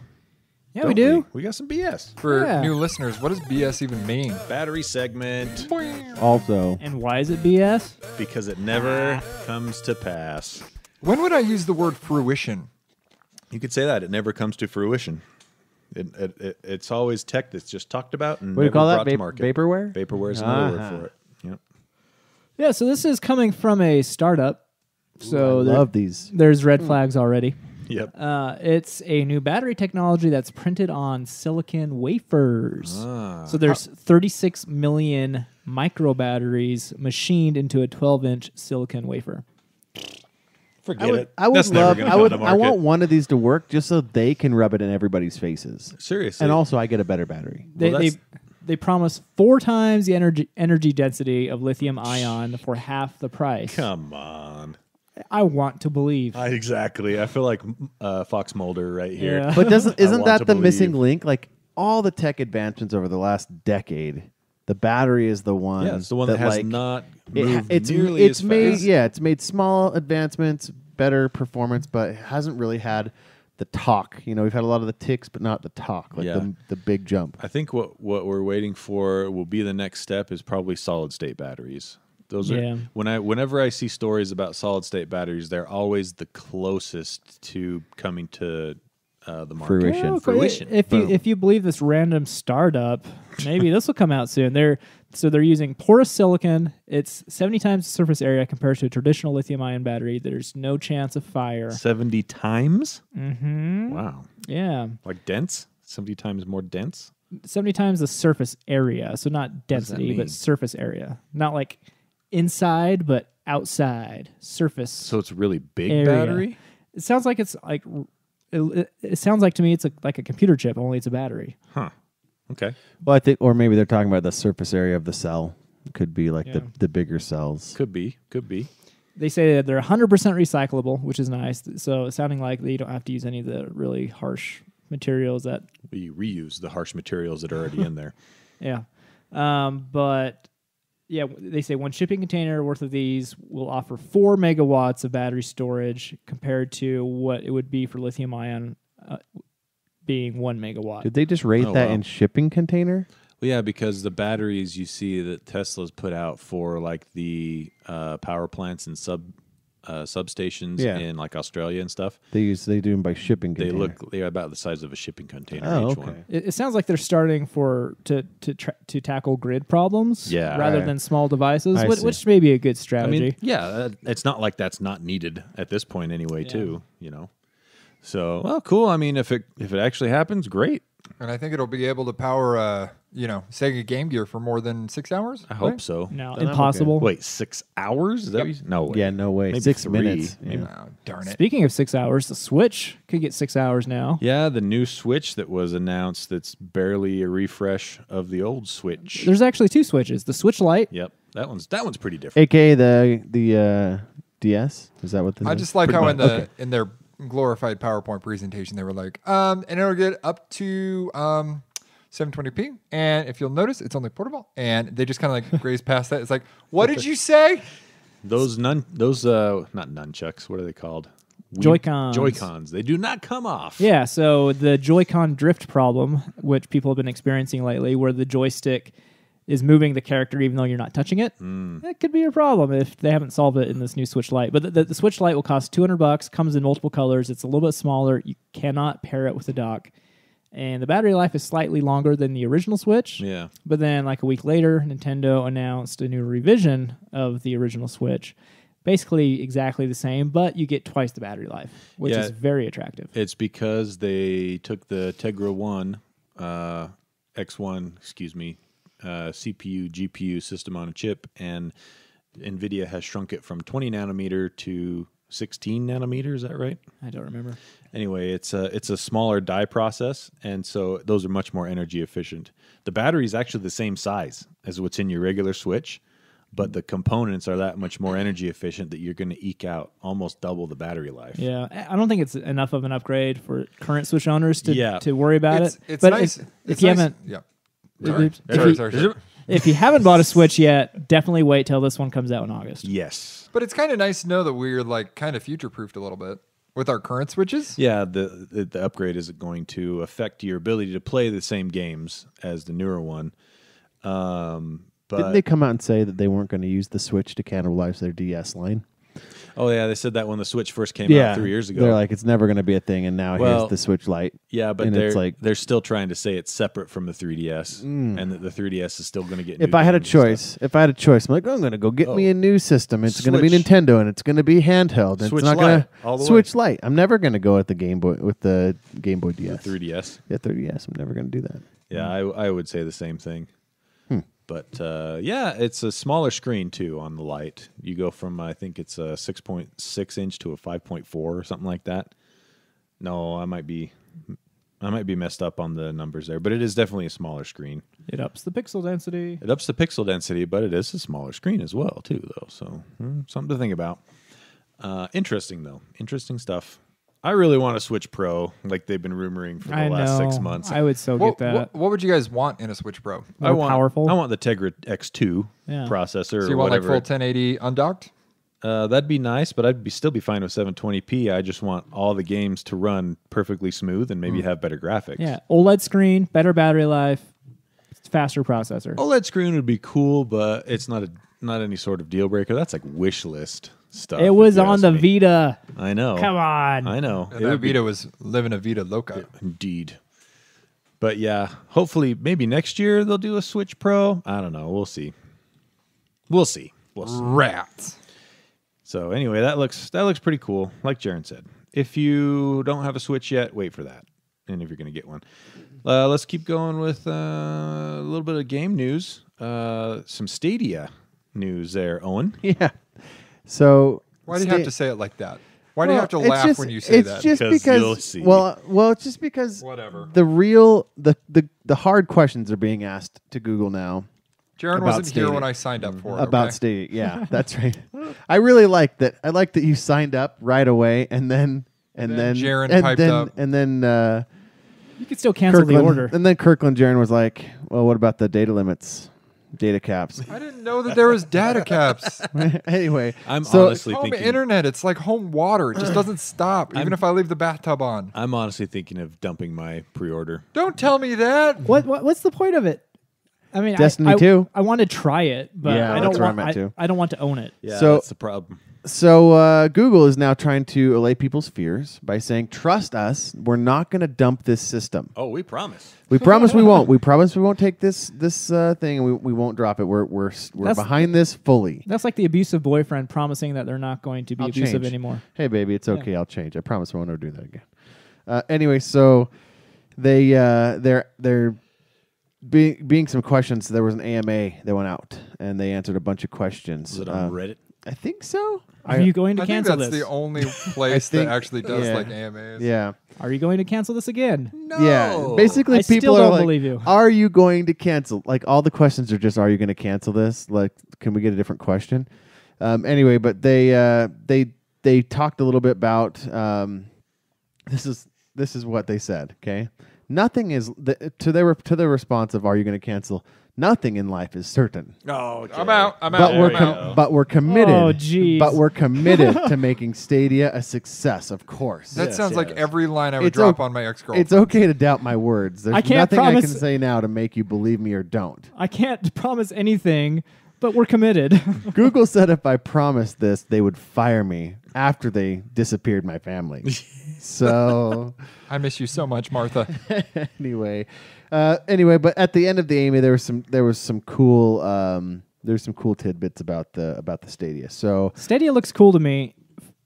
Yeah, don't we do. We got some BS. For Yeah. new listeners, what does BS even mean? Battery segment Also, And why is it BS? because it never comes to pass. When would I use the word fruition? You could say that it never comes to fruition. It's always tech that's just talked about and what do you never call brought that? to market. Vaporware? Vaporware is another Uh-huh. word for it. Yep. Yeah, so this is coming from a startup. So I love these. there's red flags already. Yep. It's a new battery technology that's printed on silicon wafers. Ah. So there's 36 million micro batteries machined into a 12-inch silicon wafer. Forget I would, it. I would That's never love. gonna I come would. to I market. want one of these to work just so they can rub it in everybody's faces, Seriously. and also I get a better battery. They, Well, they, that's- they promise 4 times the energy density of lithium ion for half the price. Come on. I want to believe. Exactly. I feel like Fox Mulder right here. Yeah. But doesn't I isn't want that to the missing believe. link? Like all the tech advancements over the last decade, the battery is the one. Yeah, it's the one that has like, not moved it's nearly it's as made fast. yeah, it's made small advancements, better performance, but it hasn't really had the talk. You know, we've had a lot of the ticks, but not the talk, like Yeah. the big jump. I think what we're waiting for will be the next step is probably solid state batteries. Those Yeah. are whenever I see stories about solid state batteries, they're always the closest to coming to the market. Fruition. Well, Fruition. If you believe this random startup, maybe this will come out soon. They're using porous silicon. It's 70 times the surface area compared to a traditional lithium-ion battery. There's no chance of fire. 70 times? Mm-hmm. Wow. Yeah, Like dense? 70 times more dense? 70 times the surface area. So not does that density, mean? but surface area. Not like inside, but outside surface. So it's a really big area. battery? It sounds like it's like it sounds like to me it's like a computer chip, only it's a battery. Huh. Okay. Well, I think, or maybe they're talking about the surface area of the cell. Could be like Yeah. the bigger cells. Could be. They say that they're 100% recyclable, which is nice. So it's sounding like you don't have to use any of the really harsh materials that. We reuse the harsh materials that are already in there. Yeah. But yeah, they say one shipping container worth of these will offer 4 megawatts of battery storage compared to what it would be for lithium ion being 1 megawatt. Did they just rate that wow. in shipping container? Well, yeah, because the batteries you see that Tesla's put out for like the power plants and substations Yeah. in like Australia and stuff, They do them by shipping container. they're about the size of a shipping container. Oh, each okay. one. It sounds like they're starting to tackle grid problems Yeah. rather Right. than small devices, I see. which may be a good I strategy. mean, yeah, it's not like that's not needed at this point anyway, too. So, well, cool. I mean, if it actually happens, great. And I think it'll be able to power, Sega Game Gear for more than 6 hours. I hope so. No, Then I'm impossible. Wait, 6 hours? Is that what you, no way. Yeah, no way. Maybe 6 3, minutes. maybe. Yeah. Oh, darn it. Speaking of 6 hours, the Switch could get 6 hours now. Yeah, the new Switch that was announced that's barely a refresh of the old Switch. There's actually 2 Switches. The Switch Lite. Yep, that one's pretty different. AKA the DS. Is that what this I is? just like Pretty how much. in their glorified PowerPoint presentation they were like, and it'll get up to 720p, and if you'll notice, it's only portable, and they just kind of like graze past that. It's like, what did you say? Those not nunchucks. What are they called? Joy-Cons. Joy-Cons. They do not come off. Yeah, so the Joy-Con drift problem, which people have been experiencing lately, where the joystick is moving the character even though you're not touching it, that could be a problem if they haven't solved it in this new Switch Lite. But the Switch Lite will cost $200, comes in multiple colors. It's a little bit smaller. You cannot pair it with a dock. And the battery life is slightly longer than the original Switch. Yeah. But then, like a week later, Nintendo announced a new revision of the original Switch. Basically exactly the same, but you get twice the battery life, which Yeah. is very attractive. It's because they took the Tegra 1, X1, CPU, GPU system on a chip, and NVIDIA has shrunk it from 20 nanometer to 16 nanometer. Is that right? I don't remember. Anyway, it's a smaller die process, and so those are much more energy efficient. The battery is actually the same size as what's in your regular Switch, but the components are that much more energy efficient that you're going to eke out almost double the battery life. Yeah, I don't think it's enough of an upgrade for current Switch owners Yeah. to worry about it. It's but nice. if It's you nice. haven't, Yeah. if you- if you haven't bought a Switch yet, definitely wait till this one comes out in August. Yes. But it's kind of nice to know that we're like kind of future proofed a little bit with our current Switches. Yeah, the upgrade isn't going to affect your ability to play the same games as the newer one. But Didn't they come out and say that they weren't going to use the Switch to cannibalize their DS line? oh yeah, they said that when the Switch first came out 3 years ago. They're like, it's never going to be a thing, and now Well, here's the Switch Lite. yeah, but and it's like, they're still trying to say it's separate from the 3DS, and that the 3DS is still going to get. if new I had a games and stuff. choice, I'm like, I'm going to go get me a new system. It's going to be Switch. Nintendo, and it's going to be handheld. And Switch it's not Lite, going all the to Switch Lite. I'm never going to go with the Game Boy DS. 3DS. Yeah, 3DS. I'm never going to do that. Yeah, I would say the same thing. But yeah, it's a smaller screen too on the Lite. You go from I think it's a 6.6 inch to a 5.4 or something like that. No, I might be messed up on the numbers there, but it is definitely a smaller screen. It ups the pixel density. It ups the pixel density, but it is a smaller screen as well too, though. So something to think about. Interesting though, interesting stuff. I really want a Switch Pro, like they've been rumoring for the last 6 months. I would so get that. What would you guys want in a Switch Pro? More powerful. I want the Tegra X2 Yeah. processor. So you or want like whatever. full 1080 undocked? That'd be nice, but I'd still be fine with 720p. I just want all the games to run perfectly smooth and maybe have better graphics. Yeah, OLED screen, better battery life, faster processor. OLED screen would be cool, but it's not any sort of deal breaker. That's like wish list stuff. It if was you on ask the me. Vita. I know. Come on. I know. And It that would be- Vita was living a Vita Loca. Indeed. But yeah, hopefully maybe next year they'll do a Switch Pro. I don't know. We'll see. We'll see. Rats. So anyway, that looks pretty cool. Like Jarron said, if you don't have a Switch yet, wait for that. And if you're going to get one, let's keep going with a little bit of game news. Some Stadia news there, Owen. Yeah. So Why do you have to say it like that? Why do you Well, have to it's laugh just- when you say it's that? just Because you'll because. see. Well, it's just because Whatever. the hard questions are being asked to Google now Jarron about wasn't here Stadia. when I signed up for it. about okay? Stadia. Yeah, that's right. I really like that. I like that you signed up right away, and then Jarron piped up. and then You can still cancel the order. And then Kirkland Jarron was like, "Well, what about the data limits, data caps?" I didn't know that there was data caps. Anyway, I'm so- honestly Home thinking. internet. It's like home water. It just doesn't stop, even if I leave the bathtub on. I'm honestly thinking of dumping my pre-order. Don't tell me that. What's the point of it? I mean, Destiny 2? I want to try it, but Yeah, I that's don't where want. I'm at too. I don't want to own it. Yeah, So- that's the problem. So Google is now trying to allay people's fears by saying, "Trust us, we're not going to dump this system. Oh, we promise. We promise we won't. We promise we won't take this thing and we won't drop it. We're That's- behind this fully." That's like the abusive boyfriend promising that they're not going to be I'll abusive change. anymore. Hey, baby, it's okay. I'll change. I promise I won't ever do that again. Anyway, so they're being some questions. There was an AMA that went out and they answered a bunch of questions. Is it on Reddit? I think so. Are you going to I think cancel that's this? the only place think- that actually does yeah. like AMAs. Yeah. Are you going to cancel this again? No. Yeah, basically, I still people don't are like, believe you. "Are you going to cancel?" Like all the questions are just, "Are you going to cancel this?" Like, can we get a different question? Anyway, but they talked a little bit about this is what they said. Okay, nothing is to their response of, "Are you going to cancel?" Nothing in life is certain. Oh, okay. I'm out. I'm But out. we're I'm out. but we're committed. Oh, jeez. But we're committed to making Stadia a success. Of course. That Yes, sounds like yes. every line I would It's drop o- on my ex-girlfriend. It's okay to doubt my words. There's I can't nothing I can promise- say now to make you believe me or don't. I can't promise anything, but we're committed. Google said if I promised this, they would fire me after they disappeared my family. So I miss you so much, Martha. anyway, but at the end of the AMA, there was some cool tidbits about the Stadia. So Stadia looks cool to me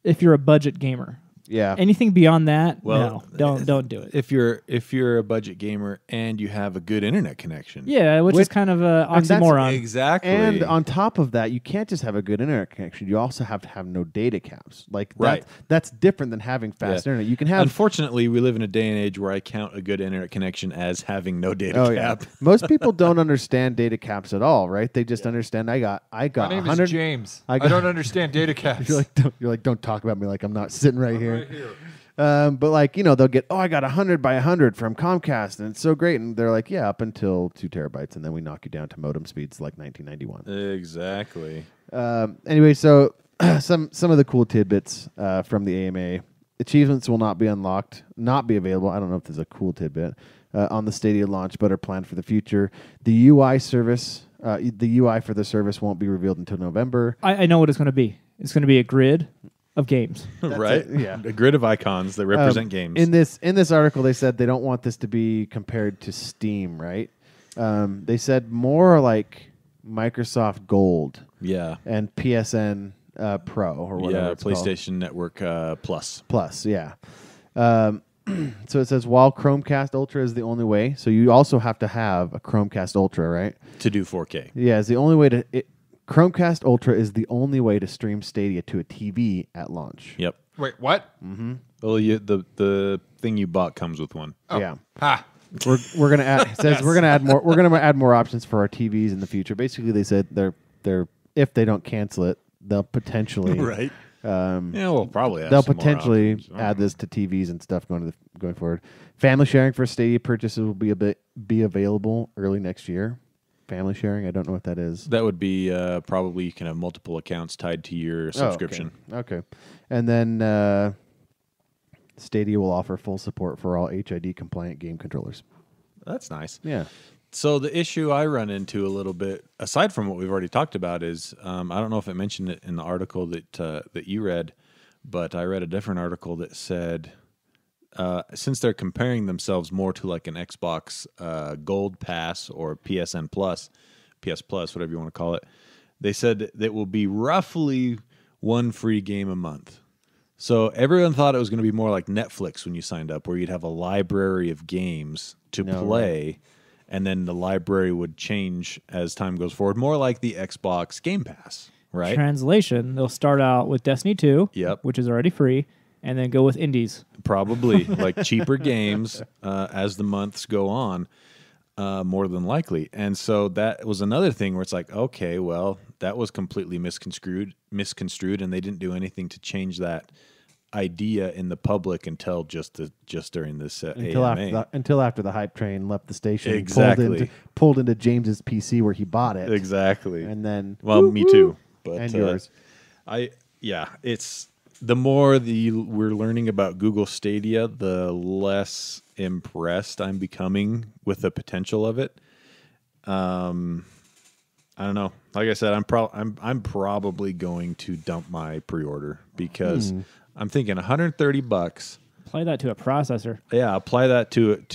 if you're a budget gamer. yeah, Anything beyond that, Well, no, don't do it. If you're a budget gamer and you have a good internet connection. Yeah, which is kind of a and that's oxymoron. Exactly. and on top of that, you can't just have a good internet connection. You also have to have no data caps. Like Right. that's different than having fast Yeah. internet. You can have Unfortunately, we live in a day and age where I count a good internet connection as having no data Oh yeah. cap. Most people don't understand data caps at all, right? They just understand I got My name 100. is James. I I, got- don't understand data caps. You're like don't talk about me like I'm not sitting right here. Right here. But like they'll get I got 100 by 100 from Comcast and it's so great, and they're like up until 2 terabytes, and then we knock you down to modem speeds like 1991. Exactly. Anyway, so some of the cool tidbits from the AMA. Achievements will not be available. I don't know if there's a cool tidbit on the Stadia launch, but are planned for the future. The UI for the service won't be revealed until November. I know what it's going to be. It's going to be a grid of games. Right? it, yeah. A grid of icons that represent games. In this article, they said they don't want this to be compared to Steam, right? They said more like Microsoft Gold yeah. and PSN Pro or whatever. Yeah, it's called. PlayStation Network Plus. Plus, yeah. So it says while Chromecast Ultra is the only way, so you also have to have a Chromecast Ultra, right? To do 4K. Yeah, it's the only way Chromecast Ultra is the only way to stream Stadia to a TV at launch. Yep. Wait, what? Well, the thing you bought comes with one. Oh. Yeah. Ha. We're gonna add it says we're gonna add more options for our TVs in the future. Basically, they said they're if they don't cancel it, they'll potentially Right. Yeah, we'll probably have they'll some more potentially options. add this to TVs and stuff going forward. Family sharing for Stadia purchases will be available early next year. Family sharing, I don't know what that is. That would be probably you can have multiple accounts tied to your subscription. Oh, okay. And then Stadia will offer full support for all HID compliant game controllers. That's nice. Yeah. So the issue I run into a little bit, aside from what we've already talked about, is I don't know if it mentioned it in the article that you read, but I read a different article that said since they're comparing themselves more to like an Xbox Gold Pass or PSN Plus, PS Plus, whatever you want to call it, they said that will be roughly one free game a month. So everyone thought it was going to be more like Netflix when you signed up, where you'd have a library of games to play. and then the library would change as time goes forward, more like the Xbox Game Pass, right? Translation, they'll start out with Destiny 2, Yep. which is already free, and then go with indies. Probably like cheaper games as the months go on, more than likely. And so that was another thing where it's like, okay, well, that was completely misconstrued, and they didn't do anything to change that idea in the public until just during this AMA. Until after the hype train left the station, Exactly. pulled into James's PC where he bought it, Exactly. and then me too, but and yours. It's the more we're learning about Google Stadia, the less impressed I'm becoming with the potential of it. I don't know. Like I said, I'm probably going to dump my pre-order because I'm thinking $130. Apply that to a processor. Yeah, apply that to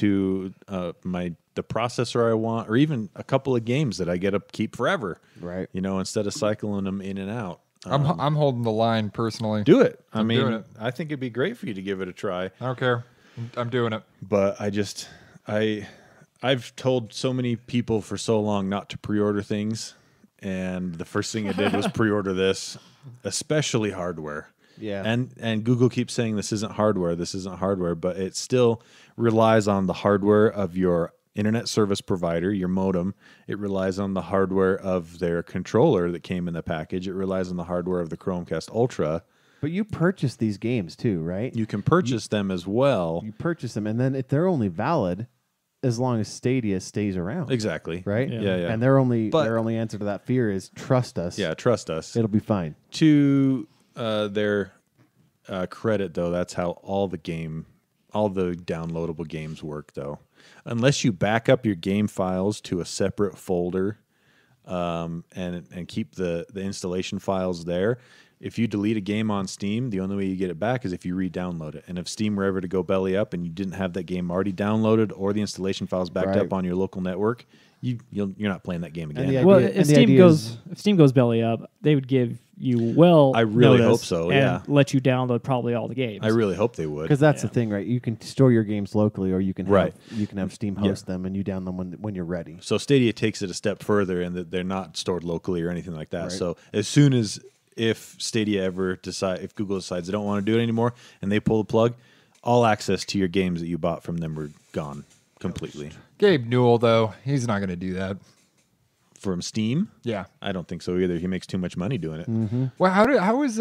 the processor I want, or even a couple of games that I get to keep forever. Right. Instead of cycling them in and out. I'm holding the line personally. Do it. I'm doing it. I think it'd be great for you to give it a try. I don't care. I'm doing it. But I've told so many people for so long not to pre-order things, and the first thing I did was pre-order this, especially hardware. Yeah. And Google keeps saying this isn't hardware, but it still relies on the hardware of your internet service provider, your modem. It relies on the hardware of their controller that came in the package. It relies on the hardware of the Chromecast Ultra. But you purchase these games too, right? You can purchase them as well. You purchase them, and then they're only valid as long as Stadia stays around. Exactly. Right? Yeah. And their only answer to that fear is trust us. Yeah, trust us. It'll be fine. To their credit, though, that's how all the downloadable games work, though. Unless you back up your game files to a separate folder and keep the installation files there, if you delete a game on Steam, the only way you get it back is if you re-download it. And if Steam were ever to go belly up and you didn't have that game already downloaded or the installation files backed up on your local network, you're not playing that game again. Well, if Steam goes belly up, they would give you I really hope so. And yeah, let you download probably all the games. I really hope they would, because that's the thing, right? You can store your games locally, or you can have Steam host them, and you download them when you're ready. So Stadia takes it a step further, and that they're not stored locally or anything like that. Right. So as soon as if Google decides they don't want to do it anymore, and they pull the plug, all access to your games that you bought from them are gone completely. Gabe Newell, though, he's not going to do that. From Steam? Yeah. I don't think so either. He makes too much money doing it. Mm-hmm. Well, how is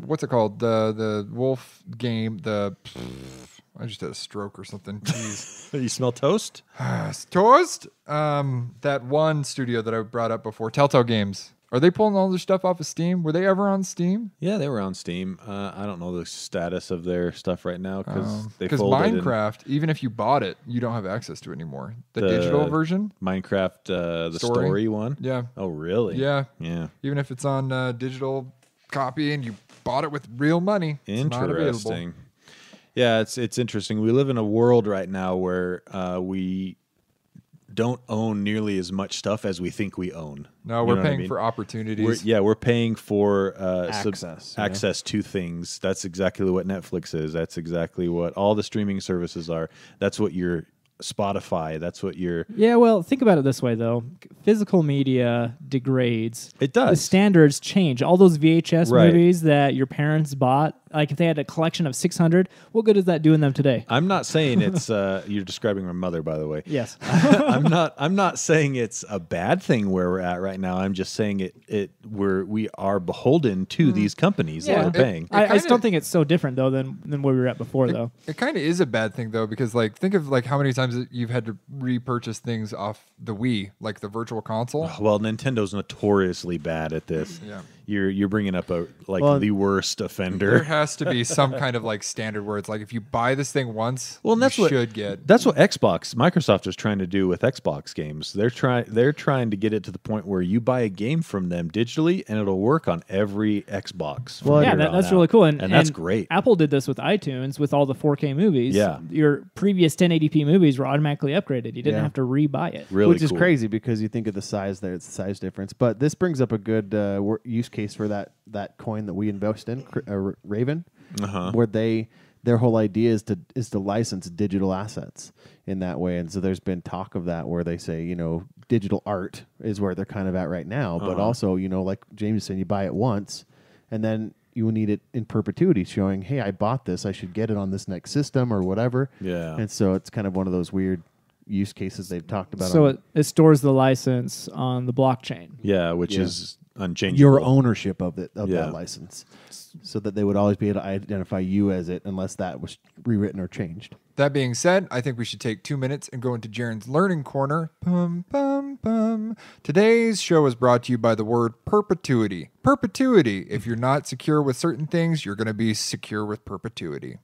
what's it called? The Wolf game, I just had a stroke or something. Jeez. You smell toast? Toast? That one studio that I brought up before, Telltale Games. Are they pulling all their stuff off of Steam? Were they ever on Steam? Yeah, they were on Steam. I don't know the status of their stuff right now because Minecraft, even if you bought it, you don't have access to it anymore. The digital version? Minecraft, the story one? Yeah. Oh, really? Yeah. Yeah. Even if it's on digital copy and you bought it with real money, it's not available. Interesting. Yeah, it's interesting. We live in a world right now where we don't own nearly as much stuff as we think we own. No, we're paying for opportunities. We're paying for access to things. That's exactly what Netflix is. That's exactly what all the streaming services are. That's what your Spotify. That's what your well, think about it this way though. Physical media degrades. It does. The standards change. All those VHS Right. movies that your parents bought, like if they had a collection of 600, what good is that doing them today? I'm not saying it's you're describing my mother, by the way. Yes. I'm not saying it's a bad thing where we're at right now. I'm just saying we are beholden to these companies that we're paying. I still think it's so different though than where we were at before though. It kind of is a bad thing though, because like think of like how many times you've had to repurchase things off the Wii, like the Virtual Console. Well, Nintendo's notoriously bad at this. Yeah. You're bringing up the worst offender. There has to be some kind of like standard where it's like if you buy this thing once, that's you what should get. That's what Microsoft is trying to do with Xbox games. They're trying to get it to the point where you buy a game from them digitally and it'll work on every Xbox. Well, yeah, that's really cool, and that's great. Apple did this with iTunes with all the 4K movies. Yeah, your previous 1080p movies were automatically upgraded. You didn't have to re-buy it. Really, which is crazy because you think of the size there. It's the size difference, but this brings up a good use case for that coin that we invest in, Raven, where they their whole idea is to license digital assets in that way. And so there's been talk of that where they say, digital art is where they're kind of at right now. But also, like James said, you buy it once and then you will need it in perpetuity, showing, hey, I bought this, I should get it on this next system or whatever. Yeah. And so it's kind of one of those weird use cases they've talked about. So it stores the license on the blockchain. Yeah, which is unchangeable. Your ownership of Yeah. that license, so that they would always be able to identify you as it unless that was rewritten or changed. That being said, I think we should take 2 minutes and go into Jarron's Learning Corner. Bum, bum, bum. Today's show is brought to you by the word perpetuity. Perpetuity. If you're not secure with certain things, you're going to be secure with perpetuity.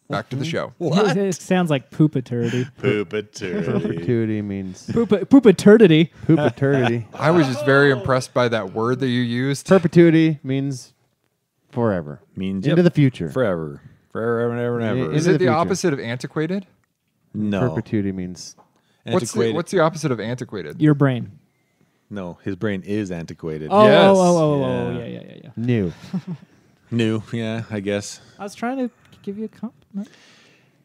Back to the show. It sounds like poopaturity. Perpetuity means Poopaturity. perpetuity. I was just very impressed by that word that you used. Perpetuity means forever. Means into the future. Forever. Forever and ever and ever. Is into it the the future. opposite of antiquated? No. Perpetuity means Antiquated. What's the opposite of antiquated? Your brain. No, his brain is antiquated. Oh, Yes. Yeah. new. New, yeah, I guess. I was trying to give you a compliment.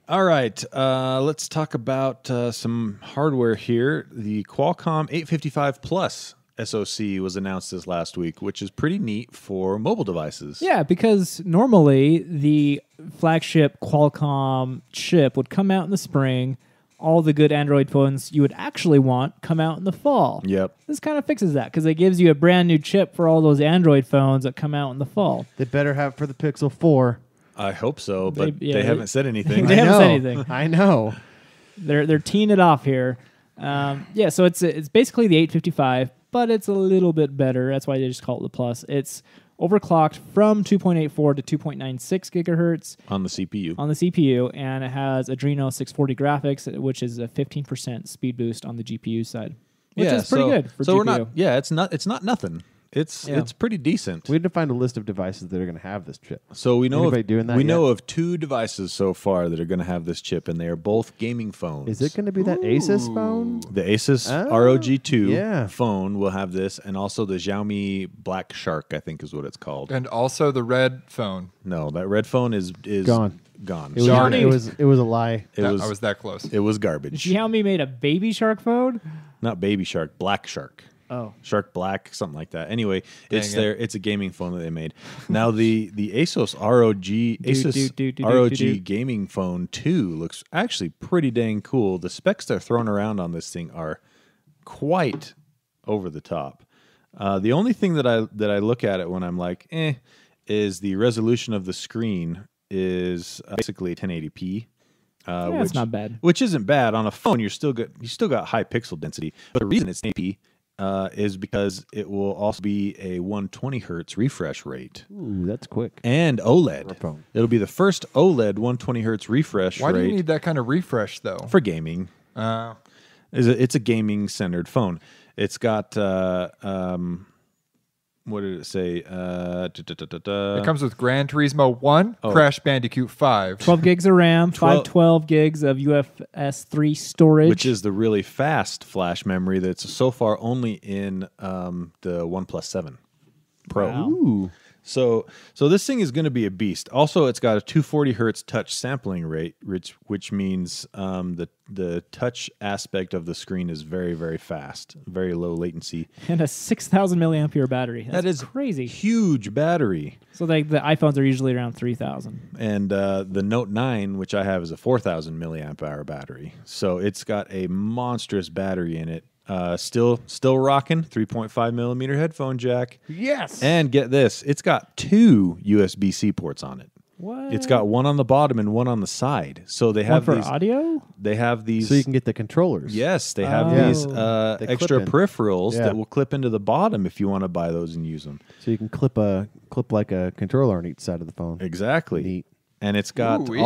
All right, let's talk about some hardware here. The Qualcomm 855 Plus SoC was announced this last week, which is pretty neat for mobile devices. Yeah, because normally the flagship Qualcomm chip would come out in the spring. All the good Android phones you would actually want come out in the fall. Yep. This kind of fixes that because it gives you a brand new chip for all those Android phones that come out in the fall. They better have for the Pixel 4. I hope so, but They- yeah, they they- haven't said anything. They haven't said anything. I know. They're teeing it off here. So it's basically the 855, but it's a little bit better. That's why they just call it the Plus. It's overclocked from 2.84 to 2.96 gigahertz On the CPU. on the CPU, and it has Adreno 640 graphics, which is a 15% speed boost on the GPU side, which is pretty good for so GPU. we're not. Yeah, it's not nothing. It's Yeah. it's pretty decent. We had to find a list of devices that are going to have this chip. So we know Anybody of, doing that we yet? know of 2 devices so far that are going to have this chip, and they are both gaming phones. Is it going to be that Asus phone? The Asus Oh, ROG2 yeah. phone will have this, and also the Xiaomi Black Shark, I think is what it's called. And also the red phone. No, that red phone is Gone. Gone. It was, Darn it was a lie. It was I was that close. it was garbage. Xiaomi made a baby shark phone? Not Baby Shark, Black Shark. Oh. Shark Black, something like that. Anyway, Dang it. it's a gaming phone that they made. Now the Asus ROG gaming phone 2 looks actually pretty dang cool. The specs they're throwing around on this thing are quite over the top. The only thing that I look at it when I'm like, is the resolution of the screen is basically 1080p. Yeah, it's not bad. Which isn't bad on a phone. You still got high pixel density, but the reason it's 1080p is because it will also be a 120 hertz refresh rate Ooh, that's quick. and OLED. phone. It'll be the first OLED 120 hertz refresh Why do rate you need that kind of refresh, though? for gaming. It's a gaming centered phone. It's got what did it say? It comes with Gran Turismo 1, Crash Bandicoot 5. 12 gigs of RAM, 12 512 gigs of UFS 3 storage. which is the really fast flash memory that's so far only in the OnePlus 7 Pro. Wow. Ooh. So this thing is going to be a beast. Also, it's got a 240 hertz touch sampling rate, which means the touch aspect of the screen is very, very fast, very low latency. and a 6,000 milliampere battery. That's That is crazy. huge battery. So the iPhones are usually around 3,000. And the Note 9, which I have, is a 4,000 milliamp hour battery. So it's got a monstrous battery in it. Still rocking 3.5 millimeter headphone jack. Yes. And get this, it's got 2 USB-C ports on it. What? It's got one on the bottom and one on the side. So they one have for these. audio? They have these. So you can get the controllers. Yes, they have Oh. these They clip extra in. peripherals Yeah. that will clip into the bottom if you want to buy those and use them. So you can clip like a controller on each side of the phone. Exactly. Neat. And it's got Ooh-wee.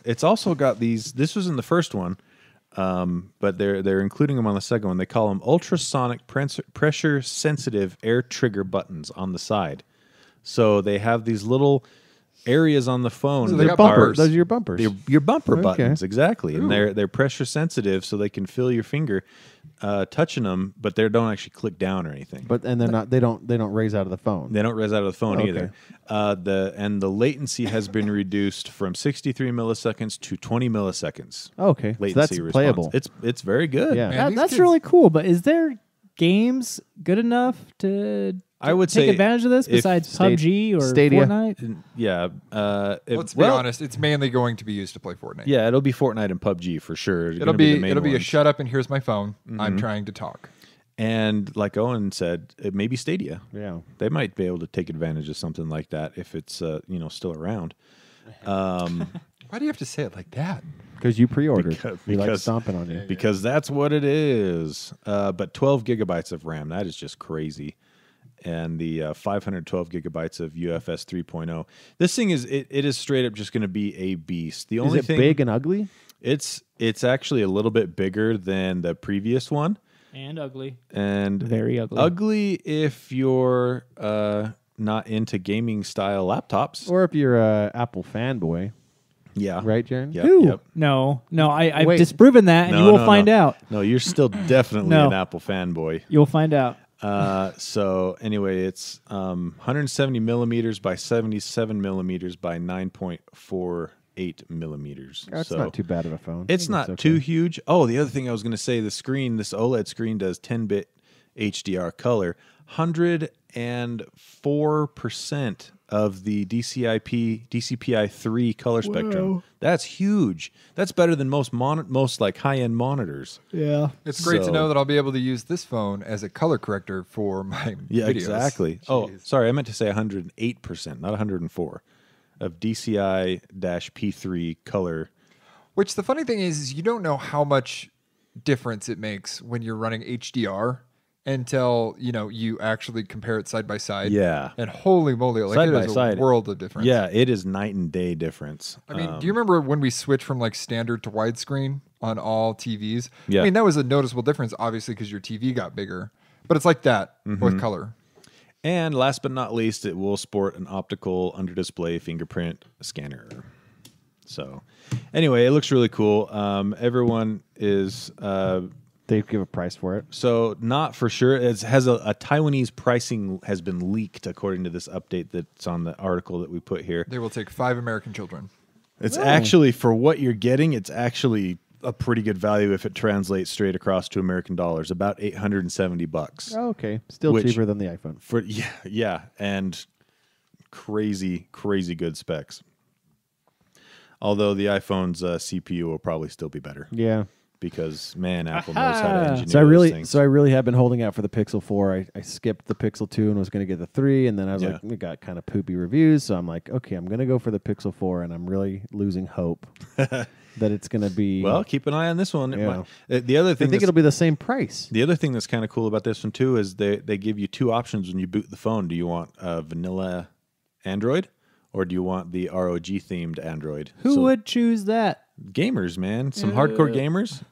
it's also got these. This was in the first one, but they're including them on the second one. They call them ultrasonic pressure sensitive air trigger buttons on the side. So they have these little areas on the phone. So they got Bumper. bumpers. Those are your bumpers. Your bumper Okay. buttons, exactly, and Ooh. they're pressure sensitive, so they can feel your finger touching them, but they don't actually click down or anything. But and they're not. They don't raise out of the phone. They don't res out of the phone Okay. either. The latency has been reduced from 63 milliseconds to 20 milliseconds. Okay, so Latency that's response. playable. It's very good. Yeah. Man, these That's kids- really cool. But is there games good enough to I would take say advantage of this if besides PUBG or Stadia. Fortnite? Yeah. Let's be honest. It's mainly going to be used to play Fortnite. Yeah, it'll be Fortnite and PUBG for sure. It'll be a shut up and here's my phone. I'm trying to talk. And like Owen said, it may be Stadia. Yeah. They might be able to take advantage of something like that if it's still around. Why do you have to say it like that? Because you pre-ordered. We like because- stomping on you. Because that's what it is. But 12 gigabytes of RAM, that is just crazy. And the 512 gigabytes of UFS 3.0. This thing is it is straight up just going to be a beast. The Is only it thing big and ugly? it's actually a little bit bigger than the previous one, And ugly. and Very ugly. ugly if you're not into gaming style laptops. Or if you're a Apple fanboy, Yeah, right, Jarron? Yep, Who? yep. No, I've Wait. disproven that, and No, you will no, find no. out. No, you're still definitely No. an Apple fanboy. You'll find out. So anyway, it's 170 millimeters by 77 millimeters by 9.48 millimeters. That's so not too bad of a phone. It's not okay. too huge. Oh, the other thing I was going to say, this OLED screen does 10-bit HDR color. 104% of the DCI-3 color spectrum. That's huge. That's better than most like high-end monitors. Yeah. It's great to So- know that I'll be able to use this phone as a color corrector for my Yeah, videos. exactly. Oh, Jeez. sorry, I meant to say 108%, not 104 of DCI-P3 color. Which the funny thing is you don't know how much difference it makes when you're running HDR until you actually compare it side by side. Yeah. And holy moly, like Side it by is a side. world of difference. Yeah, it is night and day difference. I mean, do you remember when we switched from like standard to widescreen on all TVs? Yeah. I mean, that was a noticeable difference, obviously, because your TV got bigger. But it's like that with color. And last but not least, it will sport an optical under-display fingerprint scanner. So, anyway, it looks really cool. Everyone is They give a price for it. so not for sure. It has a Taiwanese pricing has been leaked according to this update that's on the article that we put here. They will take 5 American children. It's actually for what you're getting. It's actually a pretty good value if it translates straight across to American dollars. About $870 Oh, okay. Still Which- cheaper than the iPhone. for yeah, and crazy good specs. Although the iPhone's CPU will probably still be better Yeah. because man, Apple knows how to engineer So I those really, things. so I really have been holding out for the Pixel 4. I skipped the Pixel 2 and was going to get the 3, and then I was Yeah. like, we got kind of poopy reviews, so I'm like, okay, I'm going to go for the Pixel 4, and I'm really losing hope that it's going to be. Well, keep an eye on this one. It Yeah. might- the other I thing, think it'll be the same price. the other thing that's kind of cool about this one too is they give you two options when you boot the phone. Do you want vanilla Android, or do you want the ROG themed Android? Who So would choose that? gamers, man? Some hardcore gamers.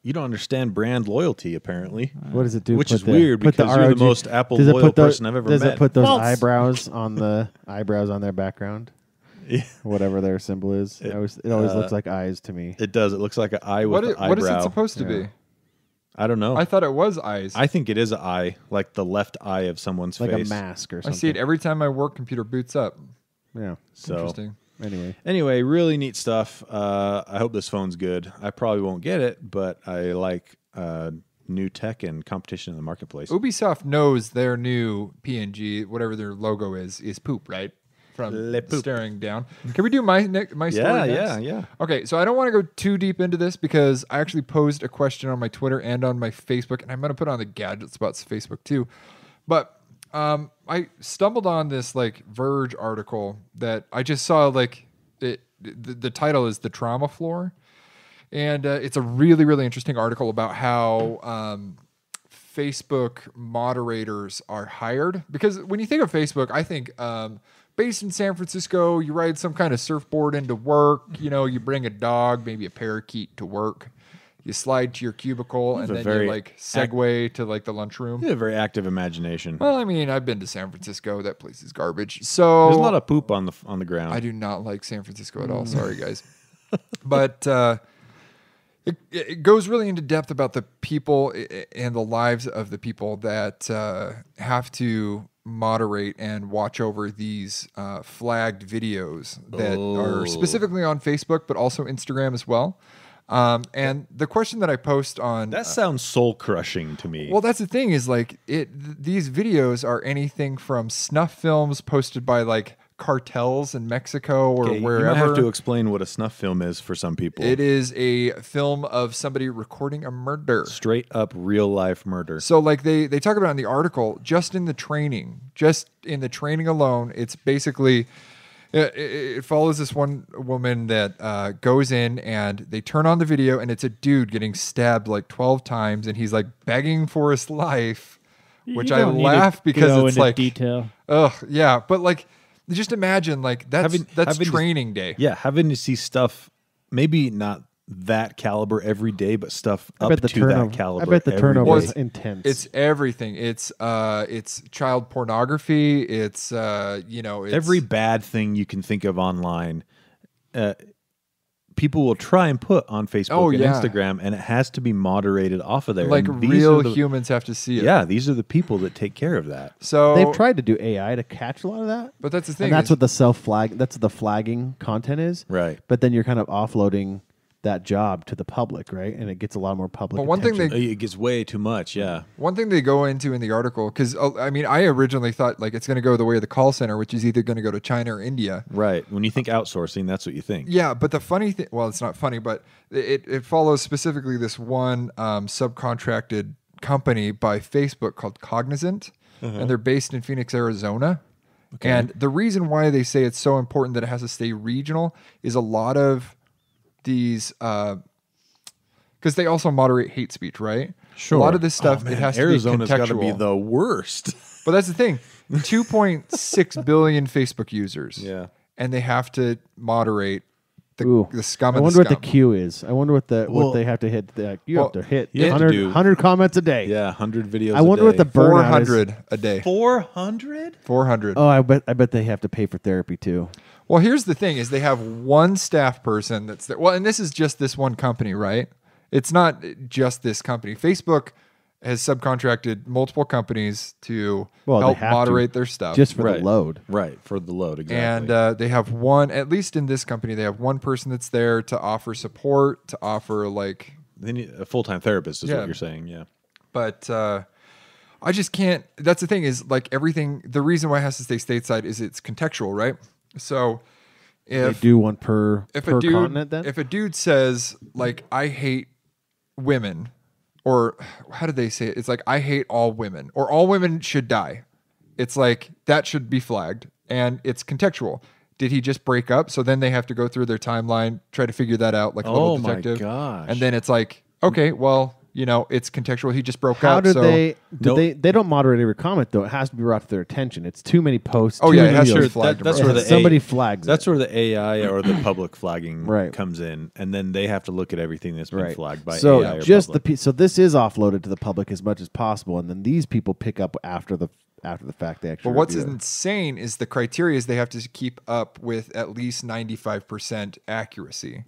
You don't understand brand loyalty, apparently. What does it do? Which Put is weird put because you're the most Apple does it loyal put those- person I've ever Does met. it put those False. eyebrows on the eyebrows on their background? Yeah. Whatever their symbol is. It always looks like eyes to me. It does. It looks like an eye with What an is, eyebrow. what is it supposed to be? I don't know. I thought it was eyes. I think it is an eye, like the left eye of someone's Like face. a mask or I something. see it every time my work computer boots up. Yeah. So Interesting. anyway, really neat stuff. I hope this phone's good. I probably won't get it, but I like new tech and competition in the marketplace. Ubisoft knows their new PNG, whatever their logo is poop, right? From Le poop. staring down. Can we do my story Yeah, next? yeah. Okay, so I don't want to go too deep into this because I actually posed a question on my Twitter and on my Facebook, and I'm going to put it on the Gadget Spots Facebook too. But I stumbled on this like Verge article that I just saw. Like the title is "The Trauma Floor," and it's a really really interesting article about how Facebook moderators are hired. Because when you think of Facebook, I think based in San Francisco, you ride some kind of surfboard into work. You know, you bring a dog, maybe a parakeet to work. you slide to your cubicle, and a then very you like segue to like the lunchroom. You have a very active imagination. Well, I mean, I've been to San Francisco. That place is garbage. So There's a lot of poop on the ground. I do not like San Francisco at all. Sorry, guys. But it goes really into depth about the people and the lives of the people that have to moderate and watch over these flagged videos that are specifically on Facebook, but also Instagram as well. And the question that I post on that sounds soul crushing to me. well, that's the thing is like these videos are anything from snuff films posted by like cartels in Mexico or wherever. You might have to explain what a snuff film is for some people. It is a film of somebody recording a murder. Straight up real life murder. So like they talk about in the article, just in the training alone, it's basically it follows this one woman that goes in and they turn on the video and it's a dude getting stabbed like 12 times and he's like begging for his life, which You I don't need to laugh because go it's into like detail. ugh, yeah, but like just imagine like that's Having to- training day. Yeah, having to see stuff, maybe not that caliber every day, but stuff I up bet the to turnover. that caliber. I bet the every turnover day. is intense. It's everything. It's child pornography. It's it's Every bad thing you can think of online. People will try and put on Facebook and yeah. Instagram, and it has to be moderated off of there. like And these real are the- humans have to see it. Yeah, these are the people that take care of that. So They've tried to do AI to catch a lot of that. but that's the thing. And that's is- what the self-flag. That's what the flagging content is. Right. But then you're kind of offloading that job to the public, right? And it gets a lot more public. But one thing attention. It gets way too much, yeah. One thing they go into in the article, because I mean, I originally thought like it's going to go the way of the call center, which is either going to go to China or India. Right. When you think outsourcing, that's what you think. Yeah, but the funny thing, well, it's not funny, but it follows specifically this one subcontracted company by Facebook called Cognizant, and they're based in Phoenix, Arizona. Okay. And the reason why they say it's so important that it has to stay regional is a lot of these, because they also moderate hate speech, right? Sure. A lot of this stuff, Oh, man, it has Arizona's to be got to be contextual. the worst. But that's the thing, 2.6 billion Facebook users. Yeah. And they have to moderate Ooh. the scum I of wonder the what the scum. queue is. I wonder what Well- they have to hit. You Well, have to hit you have to 100, do- 100 comments a day. Yeah, 100 videos. I wonder what the burnout is. 400 a day. 400? 400. Oh, I bet they have to pay for therapy too. Well, here's the thing: is they have one staff person that's there. Well, and this is just this one company, right? It's not just this company. Facebook has subcontracted multiple companies to Well, they help have to, moderate their stuff. just for Right. the load. Right, for the load, exactly. And they have one, at least in this company, they have one person that's there to offer support, to offer like. They need a full-time therapist is Yeah. what you're saying, yeah. But I just can't. That's the thing is like everything. The reason why it has to stay stateside is it's contextual, right? So if They do one per if per a dude continent. Then if a dude says like I hate women, or how do they say it? It's like I hate all women, or all women should die. It's like that should be flagged, and it's contextual. Did he just break up? So then they have to go through their timeline, try to figure that out like a little Oh my detective. gosh. And then it's like, okay, well, it's contextual. He just broke how up. do So they? Nope. They don't moderate every comment though. It has to be brought to their attention. It's too many posts. Oh, too yeah, it many has to videos. be flagged. that's bro. where the Somebody A- flags. That's it. where the AI or the public flagging Right. comes in, and then they have to look at everything that's been right. flagged by so AI or just public. so this is offloaded to the public as much as possible, and then these people pick up after the fact. They actually. But what's review it. insane is the criteria is they have to keep up with at least 95% accuracy.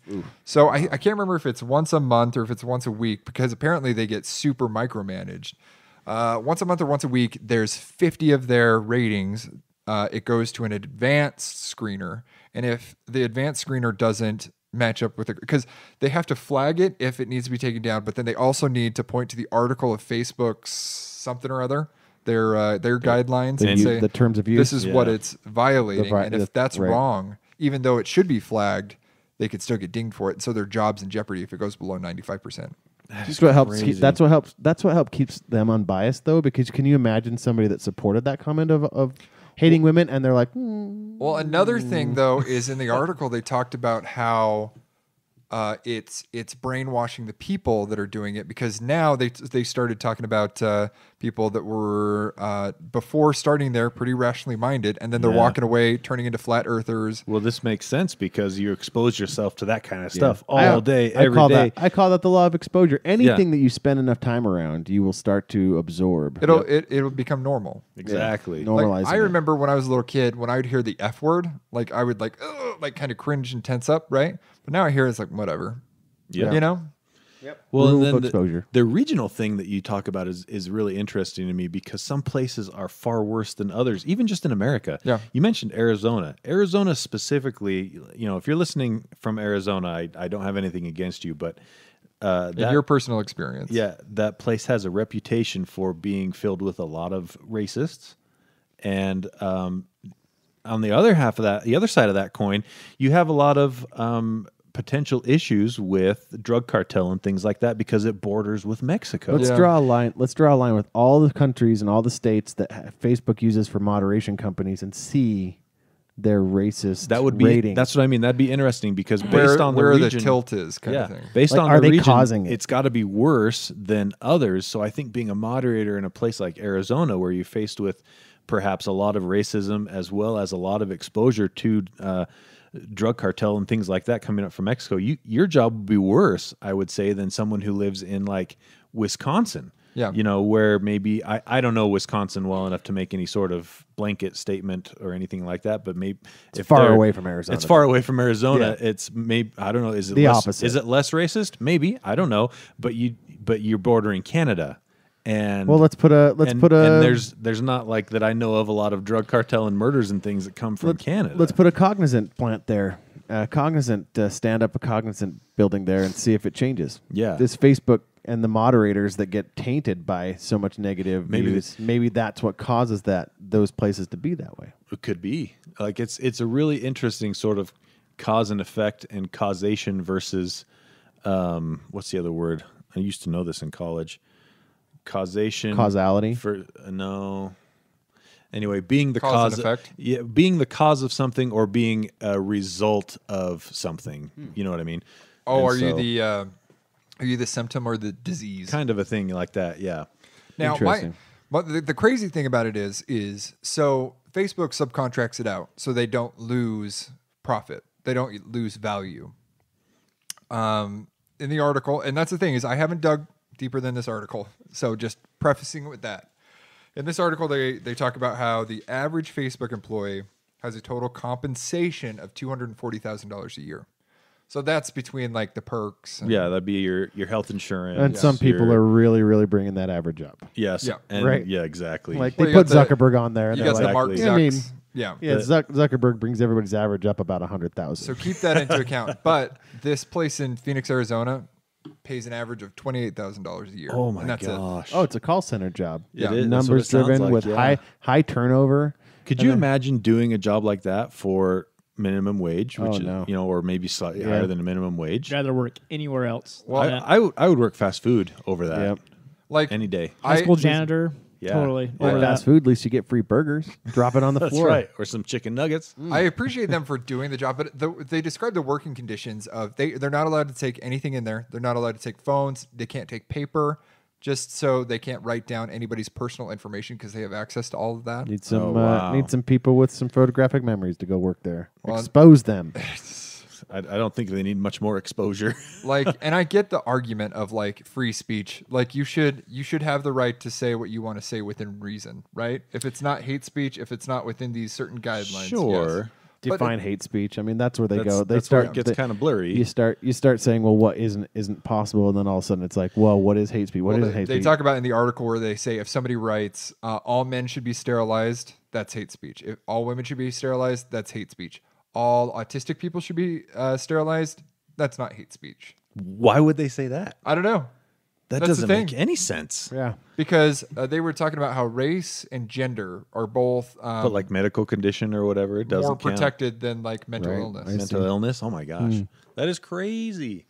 So I can't remember if it's once a month or if it's once a week, because apparently they get super micromanaged. Once a month or once a week, there's 50 of their ratings. It goes to an advanced screener. And if the advanced screener doesn't match up with it, because they have to flag it if it needs to be taken down, but then they also need to point to the article of Facebook's something or other, their guidelines, The and u- say the terms of use. this is what Yeah. it's violating. And if that's right. wrong, even though it should be flagged, they could still get dinged for it. So their job's in jeopardy if it goes below 95%. Just what helps. crazy. That's what helps. That's what helps keeps them unbiased, though. Because can you imagine somebody that supported that comment of hating women, and they're like, Well, another thing though is in the article they talked about how it's brainwashing the people that are doing it, because now they started talking about people that were before starting there pretty rationally minded, and then they're Yeah. walking away, turning into flat earthers. Well, this makes sense because you expose yourself to that kind of stuff all day, I every call day. I call that the law of exposure. Anything that you spend enough time around, you will start to absorb. It'll become normal. Exactly. No. Normalizing I it. remember when I was a little kid, when I would hear the F word, like I would like kind of cringe and tense up, right? But now I hear it's like whatever. Yeah. You know? Well, Rule and of then exposure. the regional thing that you talk about is really interesting to me because some places are far worse than others, even just in America. Yeah. You mentioned Arizona. Arizona specifically, you know, if you're listening from Arizona, I don't have anything against you, but In your personal experience. yeah, that place has a reputation for being filled with a lot of racists. And on the other half of that, the other side of that coin, you have a lot of potential issues with drug cartel and things like that because it borders with Mexico. Let's draw a line. Let's draw a line with all the countries and all the states that Facebook uses for moderation companies and see their racist That would be rating. that's what I mean. That'd be interesting because based on where the region, the tilt is kind of thing. based Like, on are the they region, causing it? it's got to be worse than others. So I think being a moderator in a place like Arizona, where you're faced with perhaps a lot of racism as well as a lot of exposure to drug cartel and things like that coming up from Mexico, your job would be worse, I would say, than someone who lives in like Wisconsin. Yeah. You know, where maybe I don't know Wisconsin well enough to make any sort of blanket statement or anything like that, but maybe It's far away from Arizona. It's far away from Arizona. Yeah. It's maybe I don't know. Is it The less, opposite. Is it less racist? Maybe I don't know. But you're bordering Canada, and well, let's put a and there's not like that I know of a lot of drug cartel and murders and things that come from Canada. Let's put a Cognizant plant there. Stand up a Cognizant building there and see if it changes. Yeah. This Facebook and the moderators that get tainted by so much negative views, maybe that's what causes those places to be that way. It could be like it's a really interesting sort of cause and effect and causation versus what's the other word? I used to know this in college. Causality? For no. Anyway, being the Cause and effect? yeah, being the cause of something or being a result of something. You know what I mean? Oh, And are you the symptom or the disease? kind of a thing like that? Yeah. Now, Interesting. the crazy thing about it is so Facebook subcontracts it out so they don't lose profit. They don't lose value. In the article, and that's the thing is I haven't dug deeper than this article, so just prefacing it with that. In this article, they talk about how the average Facebook employee has a total compensation of $240,000 a year. So that's between like the perks. And, Yeah, that'd be your health insurance. And some people are really, really bringing that average up. Yes. Yeah. And Right. Yeah, exactly. Like Well, they you put got the- Zuckerberg on there. And You they're got the like, Mark Exactly. I mean, Zucks. Yeah. yeah, Zuckerberg brings everybody's average up about 100,000. So keep that into account. But this place in Phoenix, Arizona, pays an average of $28,000 a year. oh my and that's gosh. Oh, it's a call center job. Yeah. It is. That's what Numbers it sounds driven like, with yeah. high turnover. Could you imagine doing a job like that for minimum wage, which Oh, is, no. you know, or maybe slightly Yeah. higher than a minimum wage? I'd rather work anywhere else. Well, than that. I would work fast food over that Yep. Like any day. high school janitor, Yeah. totally. Yeah. Over Fast that. food, at least you get free burgers. Drop it on the That's floor. right. Or some chicken nuggets. I appreciate them for doing the job, but they describe the working conditions of they're not allowed to take anything in there. They're not allowed to take phones. They can't take paper, just so they can't write down anybody's personal information because they have access to all of that. Need some wow. need some people with some photographic memories to go work there. Well, Expose them. I don't think they need much more exposure. Like, and I get the argument of like free speech. Like you should have the right to say what you want to say within reason, right? If it's not hate speech, if it's not within these certain guidelines, Sure. yes. Define hate speech. I mean, that's where they That's- go. They that's where start it gets kind of blurry. You start saying, well, what isn't possible, and then all of a sudden it's like, well, what is hate speech? What Well, is hate they speech? talk about in the article where they say if somebody writes all men should be sterilized, that's hate speech. If all women should be sterilized, that's hate speech. All autistic people should be sterilized, that's not hate speech. Why would they say that? I don't know. That That's the doesn't make thing. any sense. yeah. Because they were talking about how race and gender are both But like medical condition or whatever, it doesn't more count. protected than like mental Right. illness. Mental illness. Oh my gosh, that is crazy.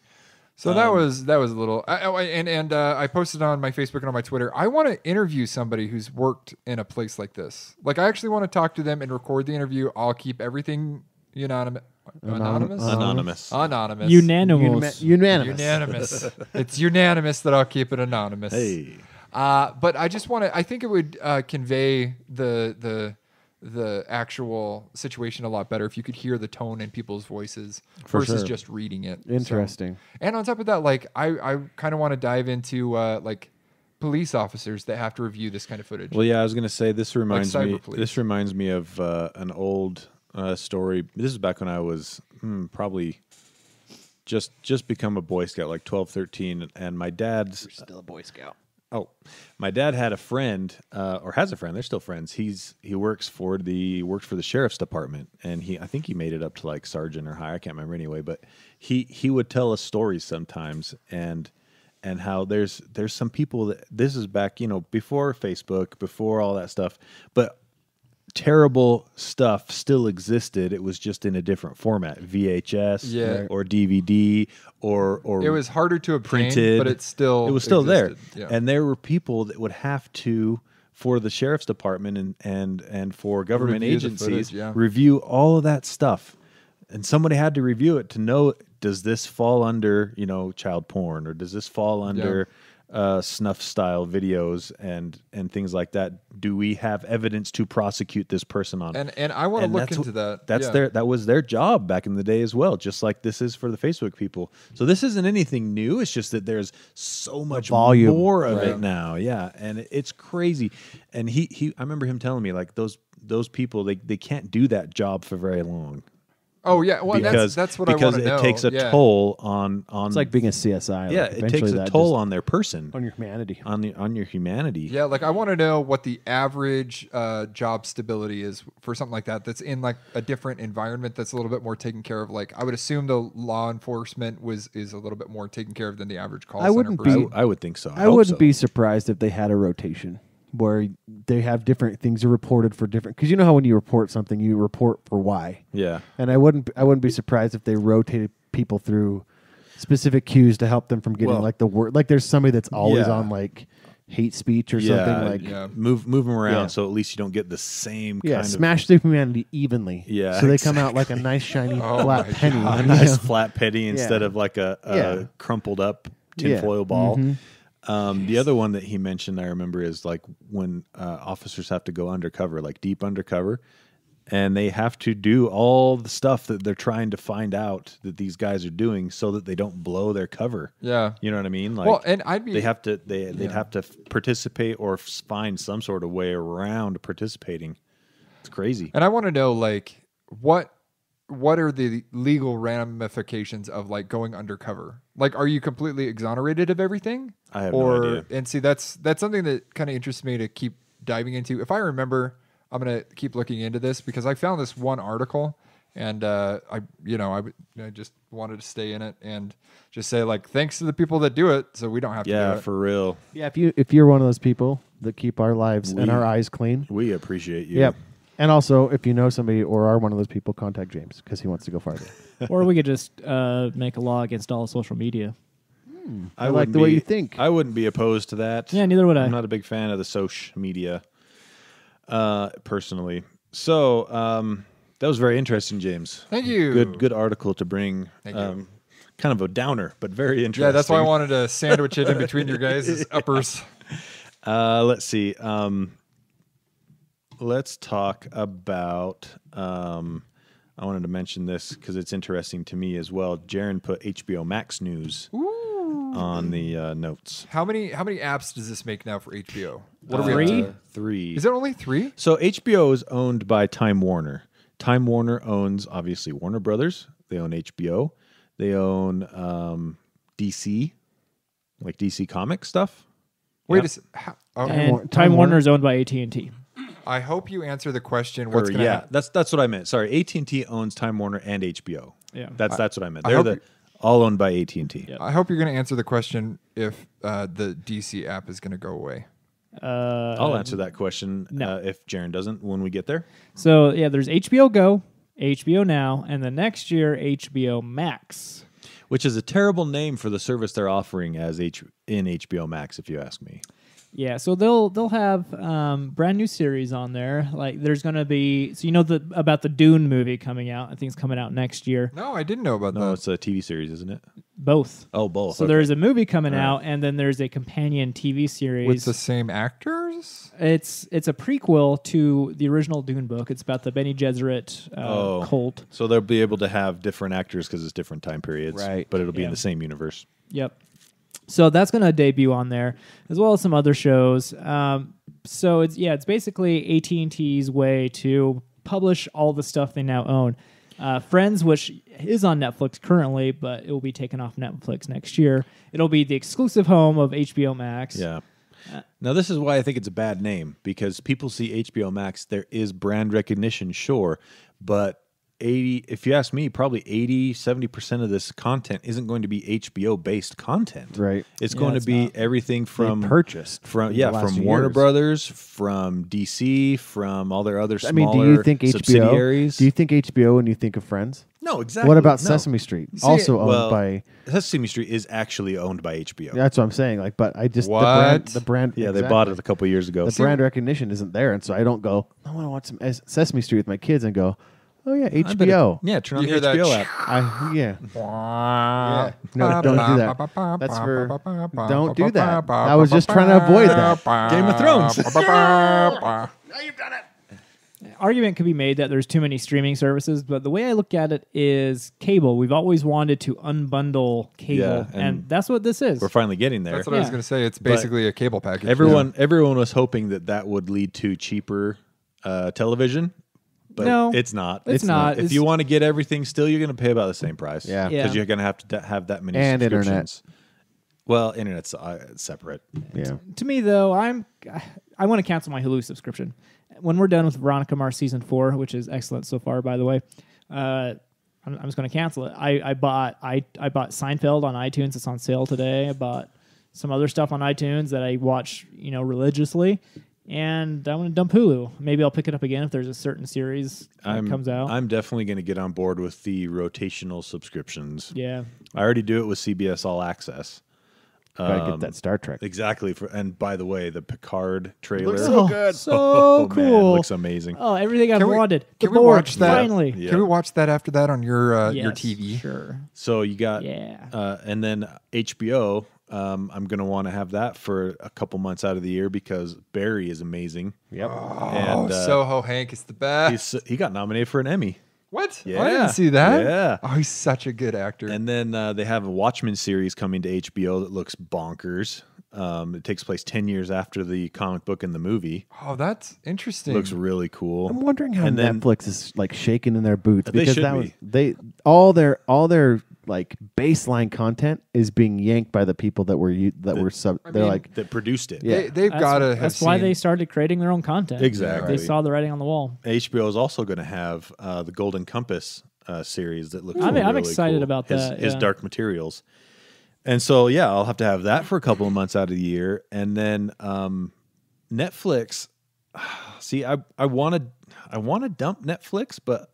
So that was a little, I posted on my Facebook and on my Twitter. I want to interview somebody who's worked in a place like this. Like I actually want to talk to them and record the interview. I'll keep everything anonymous. Anonymous. Unanimous. Unanimous. Unanimous. It's unanimous that I'll keep it anonymous. Hey. But I just want to. I think it would convey the actual situation a lot better if you could hear the tone in people's voices versus sure. just reading it. Interesting. So, and on top of that, like I kind of want to dive into like police officers that have to review this kind of footage. Well, yeah, I was going to say this reminds me. cyber police. This reminds me of an old story. This is back when I was probably just become a Boy Scout, like 12, 13, and my dad's You're still a Boy Scout. Oh, my dad had a friend, or has a friend. They're still friends. He works for the sheriff's department, and I think he made it up to like sergeant or higher. I can't remember anyway. But he would tell us stories sometimes, and how there's some people that this is back before Facebook, before all that stuff, but terrible stuff still existed. It was just in a different format, VHS or DVD or it was harder to obtain, printed, but it was still there. Yeah. And there were people that would have to, for the sheriff's department and for government Review the agencies, footage, review all of that stuff. And somebody had to review it to know, does this fall under, child porn, or does this fall under snuff style videos and things like that? Do we have evidence to prosecute this person on? And I want to look into that. That's that was their job back in the day as well, just like this is for the Facebook people. So this isn't anything new. It's just that there's so much volume. more of it now. Yeah. And it's crazy. And I remember him telling me like those people, they can't do that job for very long. Oh yeah, well that's what I want to know. Because it takes a toll on. It's like being a CSI. Yeah, like, it eventually takes a that toll just- on their person, on your humanity. on your humanity. Yeah, like I want to know what the average job stability is for something like that. That's in like a different environment. That's a little bit more taken care of. Like I would assume the law enforcement is a little bit more taken care of than the average call I center wouldn't person. be- I would think so. I hope wouldn't so. be surprised if they had a rotation where they have different things are reported for different. Because you know how when you report something, you report for why. Yeah. And I wouldn't be surprised if they rotated people through specific cues to help them from getting like the word. Like there's somebody that's always on like hate speech or something like. Move them around Yeah. so at least you don't get the same Yeah, kind smash through humanity evenly. Yeah, so they come out like a nice shiny flat my penny. of a you nice know? flat penny instead of like a crumpled up tinfoil ball. The other one that he mentioned I remember is like when officers have to go undercover, like deep undercover, and they have to do all the stuff that they're trying to find out that these guys are doing so that they don't blow their cover. Yeah. You know what I mean? Like, Well, and I'd be they'd have to participate or find some sort of way around participating. It's crazy. And I want to know like what are the legal ramifications of like going undercover? Like, are you completely exonerated of everything? I have no idea. And see, that's something that kind of interests me to keep diving into. If I remember, I'm gonna keep looking into this because I found this one article, and I just wanted to stay in it and just say like thanks to the people that do it, so we don't have to. Yeah, do it. for real. Yeah, if you're one of those people that keep our lives and our eyes clean. We appreciate you. Yep. And also, if you know somebody or are one of those people, contact James because he wants to go farther. Or we could just make a law against all social media. I like the way you think. I wouldn't be opposed to that. Yeah, neither would I. I'm not a big fan of the social media, personally. So that was very interesting, James. Thank you. Good article to bring. Thank you. Kind of a downer, but very interesting. Yeah, that's why I wanted to sandwich it in between your guys' uppers. Let's see. Let's talk about. I wanted to mention this because it's interesting to me as well. Jarron put HBO Max news on the notes. How many apps does this make now for HBO? What are Three? we up to? 3. Is it only 3? So HBO is owned by Time Warner. Time Warner owns obviously Warner Brothers. They own HBO. They own DC, like DC Comics stuff. Wait Yep. a second. And Time Warner is owned by AT&T. I hope you answer the question. What's going to happen? That's what I meant. Sorry, AT&T owns Time Warner and HBO. Yeah. That's what I meant. I They're hope all owned by AT&T. Yep. I hope you're going to answer the question if the DC app is going to go away. I'll answer that question no. if Jarron doesn't when we get there. So, yeah, there's HBO Go, HBO Now, and the next year, HBO Max. Which is a terrible name for the service they're offering in HBO Max, if you ask me. Yeah, so they'll have brand new series on there. Like there's gonna be about the Dune movie coming out. I think it's coming out next year. No, I didn't know about No, that. it's a TV series, isn't it? Both. Oh, both. So okay. there's a movie coming out, and then there's a companion TV series. With the same actors? It's a prequel to the original Dune book. It's about the Bene Gesserit cult. So they'll be able to have different actors because it's different time periods. Right. But it'll be in the same universe. Yep. So that's going to debut on there, as well as some other shows. So it's basically AT&T's way to publish all the stuff they now own. Friends, which is on Netflix currently, but it will be taken off Netflix next year. It'll be the exclusive home of HBO Max. Yeah. Now, this is why I think it's a bad name, because people see HBO Max, there is brand recognition, sure, but if you ask me, probably 70% of this content isn't going to be HBO-based content. Right. It's going to be everything from purchased from in the last few Warner years. Brothers, from DC, from all their other I smaller mean, do you think subsidiaries. HBO? Do you think HBO when you think of Friends? No, exactly. What about no. Sesame Street? Also owned by. Sesame Street is actually owned by HBO. That's what I'm saying. Like, but I just What? the brand. Yeah, exactly. they bought it a couple years ago. The brand recognition isn't there, and so I don't go. I want to watch some Sesame Street with my kids and go. Oh yeah, HBO. Yeah, turn on You the hear HBO that? app. Yeah. No, don't do that. That's for. Don't do that. I was just trying to avoid that. Game of Thrones. Argument could be made that there's too many streaming services, but the way I look at it is cable. We've always wanted to unbundle cable, Yeah, and and that's what this is. We're finally getting there. That's what I was Yeah. going to say. It's basically a cable package. Everyone was hoping that would lead to cheaper television, but No, it's not. it's not. If It's- you want to get everything, still you're going to pay about the same price. Yeah. Yeah. because you're going to have to have that many And internet. subscriptions. Well, internet's separate. Yeah. To me, though, I want to cancel my Hulu subscription. When we're done with Veronica Mars season 4, which is excellent so far, by the way, I'm just going to cancel it. I bought Seinfeld on iTunes. It's on sale today. I bought some other stuff on iTunes that I watch, religiously, and I want to dump Hulu. Maybe I'll pick it up again if there's a certain series that comes out. I'm definitely going to get on board with the rotational subscriptions. Yeah. I already do it with CBS All Access. Gotta get that Star Trek. Exactly. And by the way, the Picard trailer. so good. So Oh, man, cool. looks amazing. Oh, everything I've wanted. Can The we Borg, watch that? Finally. Yeah. Can we watch that after that on your Yes, TV? Sure. So you got, Yeah. and then HBO. I'm going to want to have that for a couple months out of the year because Barry is amazing. Yep. And Soho Hank is the best. he got nominated for an Emmy. What? Yeah. I didn't see that. Yeah. Oh, he's such a good actor. And then they have a Watchmen series coming to HBO that looks bonkers. It takes place 10 years after the comic book and the movie. oh, that's interesting. Looks really cool. I'm wondering how And then- Netflix is like shaking in their boots They because should that was be. all their like baseline content is being yanked by the people that were they're mean, like That produced it. Yeah. They've got to have That's why seen- they started creating their own content. Exactly. They saw the writing on the wall. HBO is also going to have the Golden Compass series that looks I'm really excited cool. about that, His yeah. Dark Materials. And so, yeah, I'll have to have that for a couple of months out of the year. And then Netflix, see, I want to dump Netflix, but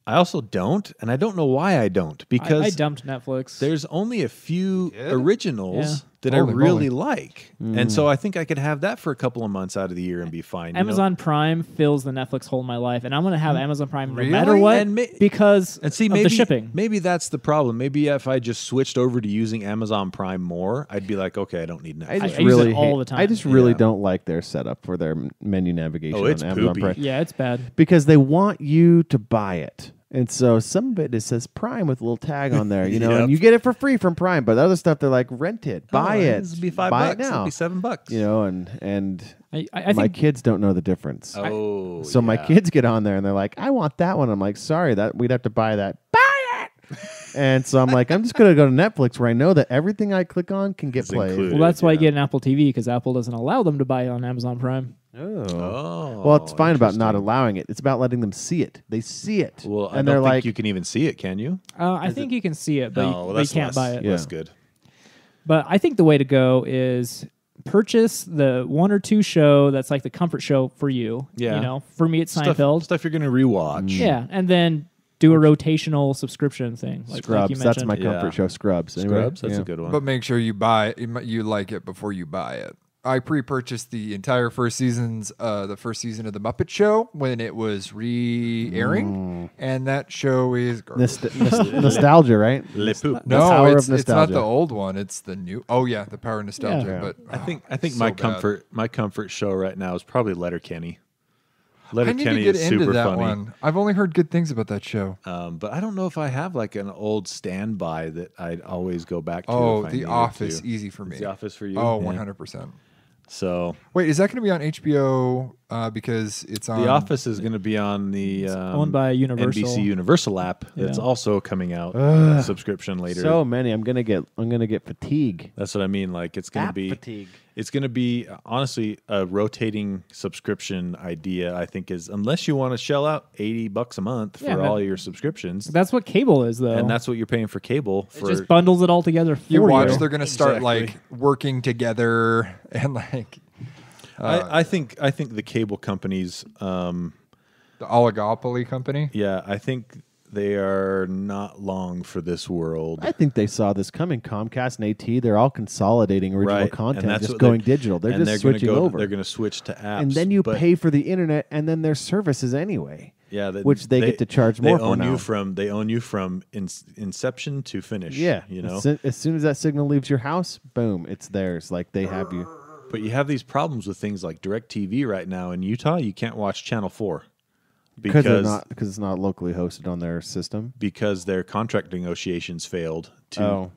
I also don't. And I don't know why I don't, because I dumped Netflix. there's only a few did? originals Yeah. that Holy I really moly. like. And so I think I could have that for a couple of months out of the year and be fine. you know? Amazon Prime fills the Netflix hole in my life, and I'm going to have Amazon Prime no Really? matter what And because And see, of maybe the shipping. Maybe that's the problem. Maybe if I just switched over to using Amazon Prime more, I'd be like, okay, I don't need Netflix. I just I use it really all the time. I just really Yeah. don't like their setup for their menu navigation Oh, it's on Amazon poopy. Prime Yeah, it's bad. because they want you to buy it. And so some of it says Prime with a little tag on there, Yep. and you get it for free from Prime. But the other stuff, they're like, rent it, buy it, This would be buy $5. it now. It'd be $7. And I my think kids don't know the difference. Oh, So my yeah. kids get on there and they're like, I want that one. I'm like, sorry, that we'd have to buy that. Buy it. And so I'm like, I'm just gonna go to Netflix where I know that everything I click on can get It's played. included. well, that's why I Yeah. get an Apple TV because Apple doesn't allow them to buy it on Amazon Prime. Oh, Well, it's fine about not interesting. allowing it. It's about letting them see it. They see it. Well, I and don't they're think like, you can even see it, can you? I think you can see it, but No, you that's can't less, buy it. Yeah. That's good. But I think the way to go is purchase the one or two show that's like the comfort show for you. Yeah. For me, it's Seinfeld. Stuff you're going to rewatch. Yeah, and then do a rotational subscription thing. Like Scrubs. you That's mentioned. my comfort Yeah. show. Scrubs. Anyway, Scrubs, that's yeah. a good one. But make sure you like it before you buy it. I pre-purchased the entire the first season of the Muppet Show when it was re-airing, and that show is Nostalgia, right? Le Poop. no, Power of it's not nostalgia. the old one. It's the new. Oh yeah, the Power of Nostalgia. Yeah. But I think so my bad. comfort show right now is probably Letterkenny. I need to Letterkenny get is into super that funny. one. I've only heard good things about that show. But I don't know if I have like an old standby that I'd always go back to. Oh, if I The needed Office, to. easy for me. Is The Office for you? Oh, Yeah. 100%. So Wait, is that going to be on HBO because it's on The Office is going to be on the owned by Universal. NBC Universal app. That's Yeah. also coming out subscription later. So many. I'm gonna get fatigue. That's what I mean. Like it's going to App be fatigue. It's going to be honestly a rotating subscription idea. I think is unless you want to shell out $80 a month for Yeah, but- all your subscriptions, That's what cable is, though. and that's what you're paying for cable. it For just bundles it all together for you watch you. they're going to start Exactly. like working together and like I think the cable companies. the oligopoly company. Yeah, I think they are not long for this world. I think they saw this coming. Comcast and AT, they're all consolidating original Right, content, and that's just what going digital. They're and just gonna switching over. They're going to switch to apps, and then you but pay for the internet and then their services anyway. yeah, which they get to charge more they for own now. They own you from inception to finish. Yeah, you know. as soon as that signal leaves your house, boom, it's theirs. Like they have you. But you have these problems with things like DirecTV right now in Utah. You can't watch Channel 4 Because it's not locally hosted on their system. because their contract negotiations failed to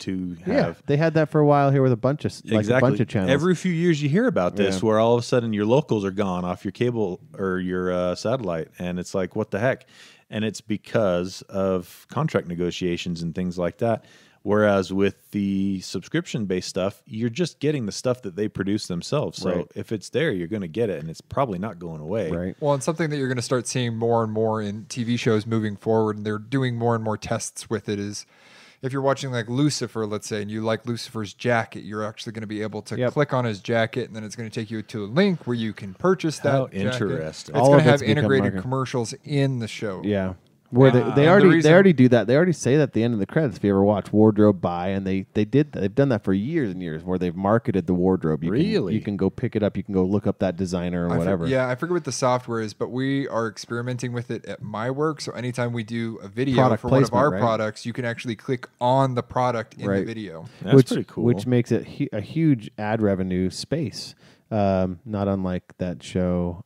Yeah, have they had that for a while here with a bunch of exactly a bunch of channels. Every few years you hear about this, Yeah. where all of a sudden your locals are gone off your cable or your satellite, and it's like what the heck? And it's because of contract negotiations and things like that. Whereas with the subscription-based stuff, you're just getting the stuff that they produce themselves. So Right. if it's there, you're going to get it, and it's probably not going away. right. Well, and something that you're going to start seeing more and more in TV shows moving forward, and they're doing more and more tests with it, is if you're watching like Lucifer, let's say, and you like Lucifer's jacket, you're actually going to be able to Yep. click on his jacket, and then it's going to take you to a link where you can purchase that How jacket. interesting. It's All going of to have it's become integrated market. commercials in the show. Yeah. Where And they the already reason- do that. They already say that at the end of the credits. If you ever watch Wardrobe Buy, and they've done that for years and years, where they've marketed the wardrobe. Really? you can go pick it up. You can go look up that designer or whatever. I forget what the software is, but we are experimenting with it at my work. So anytime we do a video Product for one of placement, our right? products, you can actually click on the product in the Right. video. That's which, pretty cool. Which makes it a huge ad revenue space. Not unlike that show,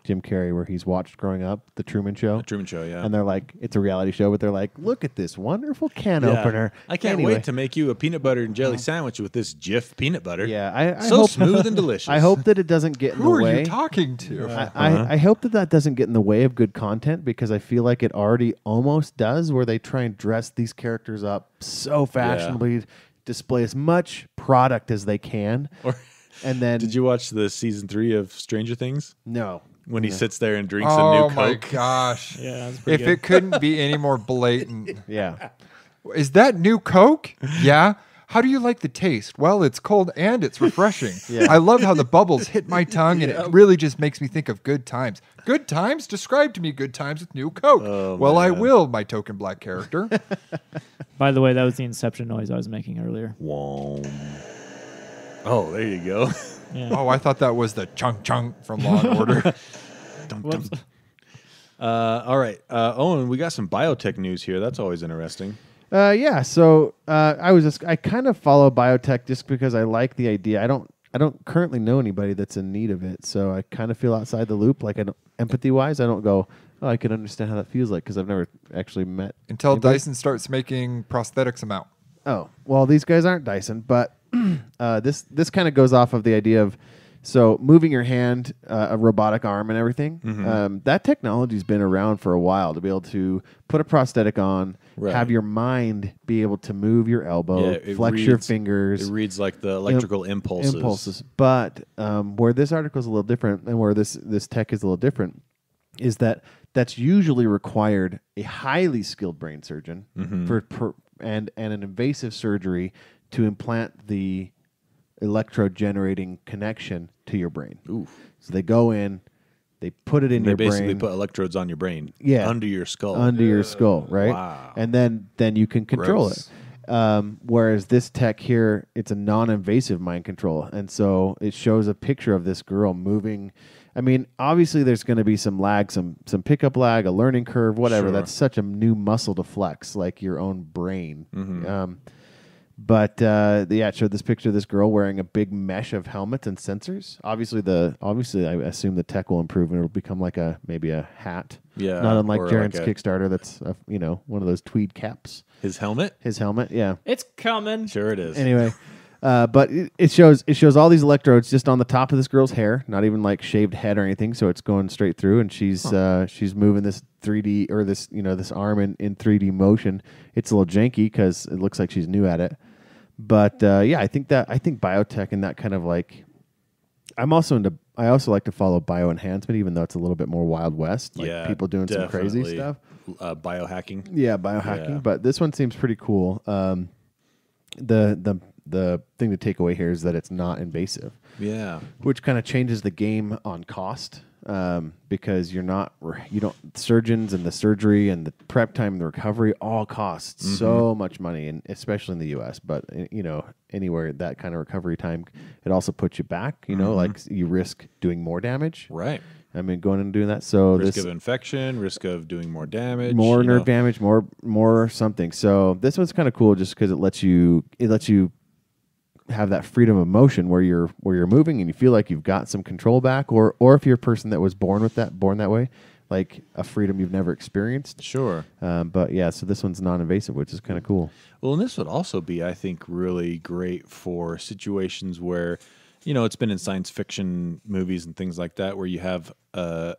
Jim Carrey, where he's watched growing up, The Truman Show. The Truman Show, yeah. And they're like, it's a reality show, but they're like, look at this wonderful can Yeah. opener. I can't Anyway. wait to make you a peanut butter and jelly sandwich with this Jif peanut butter. Yeah, I so hope, smooth and delicious. I hope that it doesn't get in Who the are way. you talking to? I hope that doesn't get in the way of good content, because I feel like it already almost does, where they try and dress these characters up so fashionably, display as much product as they can, Or and then did you watch the season 3 of Stranger Things no. when he sits there and drinks a Oh new my Coke? gosh. Yeah, that's pretty If good. it couldn't be any more blatant. Yeah. Is that new Coke? Yeah. How do you like the taste? Well, it's cold and it's refreshing. Yeah. I love how the bubbles hit my tongue, and it really just makes me think of good times. Good times? Describe to me good times with new Coke. Well, I man. will, my token black character. By the way, that was the Inception noise I was making earlier. Whoa. Oh, there you go. Yeah. Oh, I thought that was the chunk chunk from Law and Order. Dum, Whoops. dum. All right, Owen, we got some biotech news here. That's always interesting. Yeah. So I kind of follow biotech just because I like the idea. I don't currently know anybody that's in need of it, so I kind of feel outside the loop. Like empathy wise, I don't go, oh, I can understand how that feels like, because I've never actually met Until anybody. Dyson starts making prosthetics them out. Oh, well, these guys aren't Dyson, but this kind of goes off of the idea of, so moving your hand, a robotic arm and everything. That technology's been around for a while, to be able to put a prosthetic on, Right. have your mind be able to move your elbow, it flex your reads- fingers. It reads like the electrical impulses. But where this article is a little different, and where this tech is a little different, is that's usually required a highly skilled brain surgeon and an invasive surgery to implant the electrode generating connection to your brain. Oof. So they go in, they put it in They your basically brain, put electrodes on your brain, Yeah. under your skull. under your skull, right? Wow. And then you can control Gross. Whereas this tech here, it's a non-invasive mind control, and so it shows a picture of this girl moving. I mean, obviously, there's going to be some lag, some pickup lag, a learning curve, whatever. Sure. That's such a new muscle to flex, like your own brain. Mm-hmm. But it showed this picture of this girl wearing a big mesh of helmets and sensors. Obviously, I assume the tech will improve and it'll become like maybe a hat. Yeah, not unlike or Jarron's like a- Kickstarter. That's one of those tweed caps. His helmet? His helmet, yeah. It's coming. Sure it is. Anyway, but it shows all these electrodes just on the top of this girl's hair, not even like shaved head or anything. So it's going straight through, and she's moving this 3D or this arm in 3D motion. It's a little janky because it looks like she's new at it. But I think BioTech and that kind of like, I also like to follow bio enhancement, even though it's a little bit more Wild West, like people doing some crazy definitely. stuff. Biohacking. Yeah, biohacking. Yeah. But this one seems pretty cool. The thing to take away here is that it's not invasive, Yeah. which kind of changes the game on cost. Because surgeons and the surgery and the prep time and the recovery all costs so much money, and especially in the U.S. But anywhere that kind of recovery time, it also puts you back. Like you risk doing more damage. Right. I mean, going and doing that. So Risk of infection, risk of doing more damage. more nerve damage, more something. So this one's kind of cool just because it lets you have that freedom of motion where you're moving and you feel like you've got some control back, or if you're a person that was born that way, like a freedom you've never experienced. Sure. But yeah, so this one's non-invasive, which is kind of cool. Well, and this would also be, I think, really great for situations where, it's been in science fiction movies and things like that, where you have a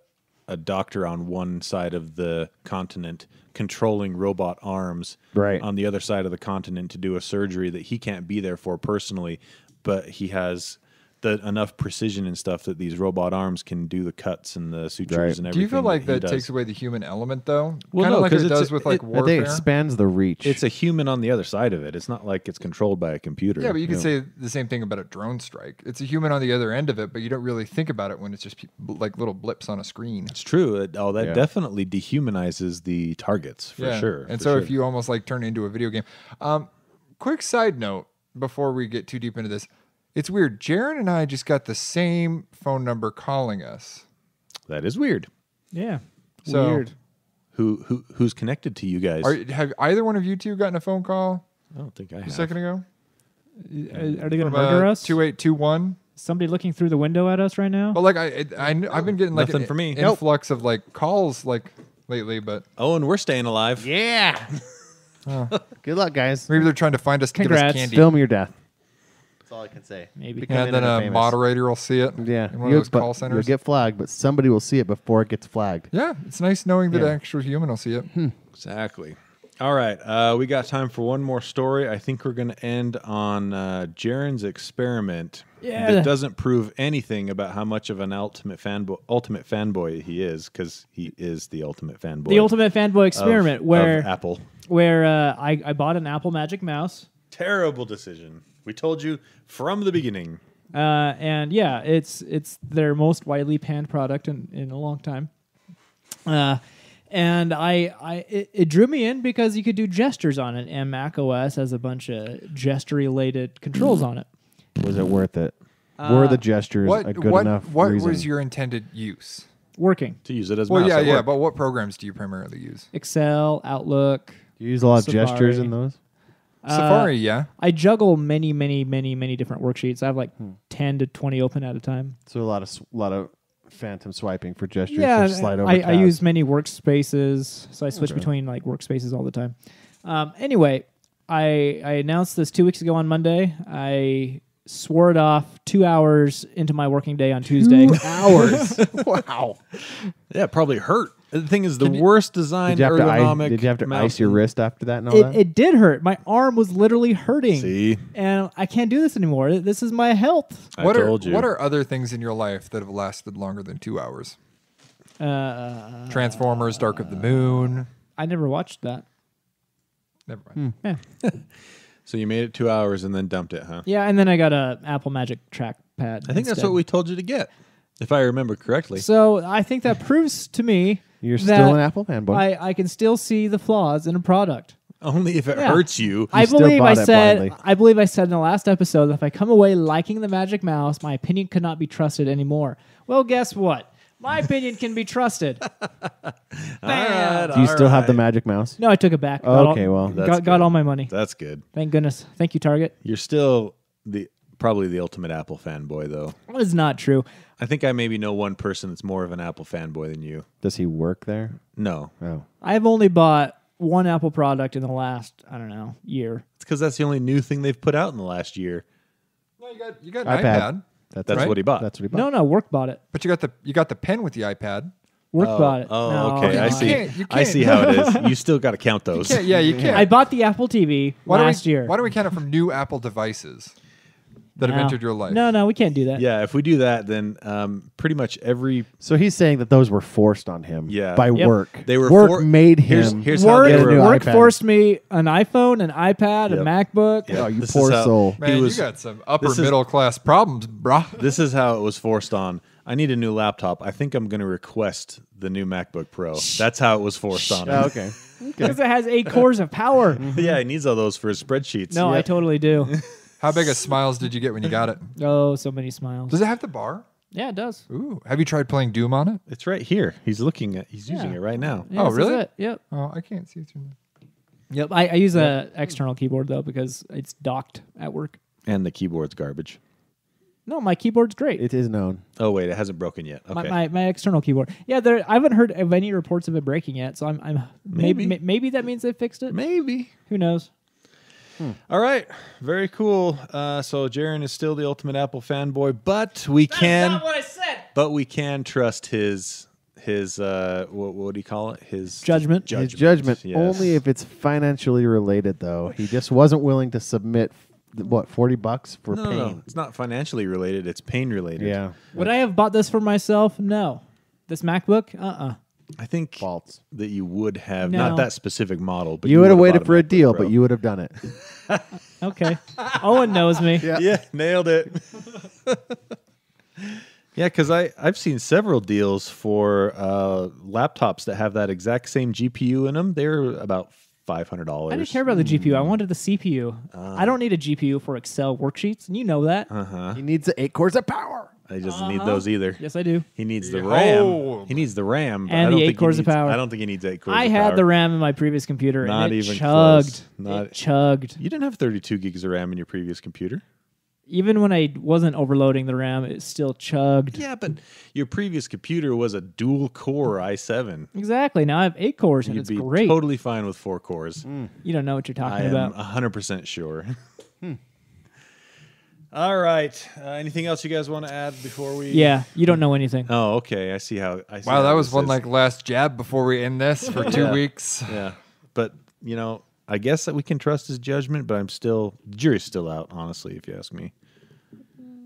doctor on one side of the continent controlling robot arms Right. on the other side of the continent to do a surgery that he can't be there for personally, but he has enough precision and stuff that these robot arms can do the cuts and the sutures Right. and everything. Do you feel like he that does. takes away the human element, though? Well, Kind no, of like 'cause it it's does with like I warfare. think it expands the reach. It's a human on the other side of it. It's not like it's controlled by a computer. Yeah, but you could say the same thing about a drone strike. It's a human on the other end of it, but you don't really think about it when it's just like little blips on a screen. It's true. That Yeah. definitely dehumanizes the targets for sure. And for so sure. if you almost like turn it into a video game. Quick side note before we get too deep into this. It's weird. Jarron and I just got the same phone number calling us. That is weird. Yeah. So- Weird. Who's connected to you guys? Have either one of you two gotten a phone call I don't think I a have. second ago? Are they going to murder us? 2821. Somebody looking through the window at us right now? Well, like I've been getting like Nothing an for me. influx of like calls like lately, but Oh, and we're staying alive. yeah. Good luck, guys. maybe they're trying to find us to give us Congrats. candy. Film your death. That's all I can say. Maybe. Become And then internet a famous. moderator will see it. Yeah, in one of those call You'll centers. get flagged, but somebody will see it before it gets flagged. Yeah, it's nice knowing that Yeah. an actual human will see it. Exactly. All right. We got time for one more story. I think we're going to end on Jarron's experiment Yeah. that doesn't prove anything about how much of an ultimate fanboy he is, because he is the ultimate fanboy. The ultimate fanboy experiment of where Apple. I bought an Apple Magic Mouse. Terrible decision. We told you from the beginning. And yeah, it's their most widely panned product in a long time. And it drew me in because you could do gestures on it, and Mac OS has a bunch of gesture-related controls on it. Was it worth it? Were the gestures a good enough What reason? was your intended use? Working. To use it as Well, mouse yeah, at yeah, work. but what programs do you primarily use? Excel, Outlook. Do you use a lot of Safari. gestures in those? Safari, yeah. I juggle many different worksheets. I have like 10 to 20 open at a time. So a lot of phantom swiping for gestures. Yeah, to slide over I tabs. use many workspaces, so I switch Okay. between like workspaces all the time. Anyway, I announced this 2 weeks ago on Monday. I swore it off 2 hours into my working day on Tuesday. 2 hours. Wow. Yeah, it probably hurt. The thing is, the worst design Did you ergonomic. have to mouse ice your in- wrist after that and all that? It did hurt. My arm was literally hurting. See, And I can't do this anymore. This is my health. I told you. What are other things in your life that have lasted longer than 2 hours? Transformers, Dark of the Moon. I never watched that. Never mind. So you made it 2 hours and then dumped it, huh? Yeah, and then I got a Apple Magic trackpad. I think that's what we told you to get, if I remember correctly. So I think that proves to me You're that still an Apple fanboy. I can still see the flaws in a product. Only if it Yeah. hurts you. I still believe I bought it said. blindly. I believe I said in the last episode that if I come away liking the Magic Mouse, my opinion could not be trusted anymore. Well, guess what? My opinion can be trusted. Bam. Do you still have the Magic Mouse? No, I took it back. Okay, well, That's got good. all my money. That's good. Thank goodness. Thank you, Target. You're still probably the ultimate Apple fanboy, though. That is not true. I think I maybe know one person that's more of an Apple fanboy than you. Does he work there? No, Oh. I've only bought one Apple product in the last, I don't know, year. it's because that's the only new thing they've put out in the last year. No, you got an iPad. iPad, That's Right? what he bought. That's what he bought. No, work bought it. but you got the pen with the iPad. Work bought it. Oh, No, okay. no. I You see. can't- you I can't. see how it is. You still got to count those. You can't. I bought the Apple TV last year. Why do we count it from new Apple devices that have No. entered your life? No, we can't do that. Yeah, if we do that, then pretty much every So he's saying that those were forced on him Yeah. by Yep. work. They were work for- made here's- him. here's how Work, they get a new work iPad. forced me an iPhone, an iPad, a Yep. MacBook. Yeah. Oh, you This poor is how- soul. Man, He was- you got some upper this is- middle class problems, brah. This is how it was forced on. I need a new laptop. I think I'm going to request the new MacBook Pro. That's how it was forced on him. Oh, okay. Because it has 8 cores of power. Yeah, he needs all those for his spreadsheets. No, I totally do. How big of smiles did you get when you got it? Oh, so many smiles. Does it have the bar? Yeah, it does. Ooh, have you tried playing Doom on it? It's right here. He's looking at. He's using Yeah. it right now. Yeah, Oh, this is really? it. Yep. Oh, I can't see through that. Yep. I use a external keyboard though because it's docked at work. And the keyboard's garbage. No, my keyboard's great. It is known. Oh wait, it hasn't broken yet. Okay. My external keyboard. Yeah, I haven't heard of any reports of it breaking yet. So I'm Maybe. maybe that means they fixed it. Maybe. Who knows? All right. Very cool. So Jarron is still the ultimate Apple fanboy, but we can. That's not what I said. But we can trust his what do you call it? His Judgment. His judgment yes. only if it's financially related, though. He just wasn't willing to submit $40 for No, pain. no, it's not financially related. It's pain related. Yeah, Would I have bought this for myself? No. This MacBook? I think faults. that you would have No. not that specific model, but You would have bought waited for a MacBook deal, Pro. but you would have done it. Okay. Owen knows me. Yeah, nailed it. Yeah, because I've seen several deals for laptops that have that exact same GPU in them. They're about $500. I didn't care about the GPU. I wanted the CPU. I don't need a GPU for Excel worksheets, and you know that. He needs the 8 cores of power. He doesn't need those either. Yes, I do. He needs the Yeah. RAM. Oh. He needs the RAM. But And I don't the 8 think he cores of needs- power. I don't think he needs 8 cores I of had power. the RAM in my previous computer, Not and it even chugged. close. It chugged. You didn't have 32 gigs of RAM in your previous computer. Even when I wasn't overloading the RAM, it still chugged. Yeah, but your previous computer was a dual core i7. Exactly. Now I have 8 cores, and You'd it's be great. totally fine with 4 cores. You don't know what you're I talking am about. 100% sure. All right. Anything else you guys want to add before we? Yeah, you don't know anything. Oh, okay. I see how. I see Wow, how that was this one is. like last jab before we end this for 2 Yeah. weeks. Yeah, but I guess that we can trust his judgment, but the jury's still out. Honestly, if you ask me,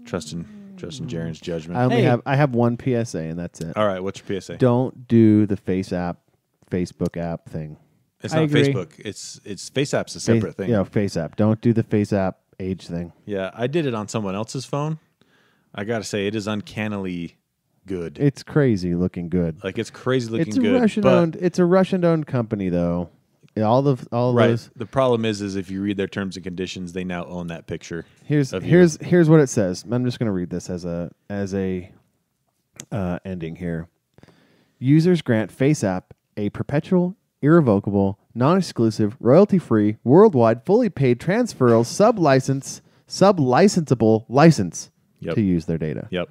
trusting Jarron's judgment. I have one PSA, and that's it. All right, what's your PSA? Don't do the Facebook app thing. It's I not agree. Facebook. It's FaceApp's a separate thing. Yeah, Face app. Don't do the Face app age thing. Yeah, I did it on someone else's phone. I gotta say, it is uncannily good. It's crazy looking good. Like it's crazy looking It's a good. Russian but owned. It's a Russian owned company, though. All right. those. The problem is if you read their terms and conditions, they now own that picture. Here's of you. here's what it says. I'm just going to read this as a ending here. Users grant FaceApp a perpetual, irrevocable, non-exclusive, royalty-free, worldwide, fully paid transferal sub-licensable license Yep. to use their data. Yep.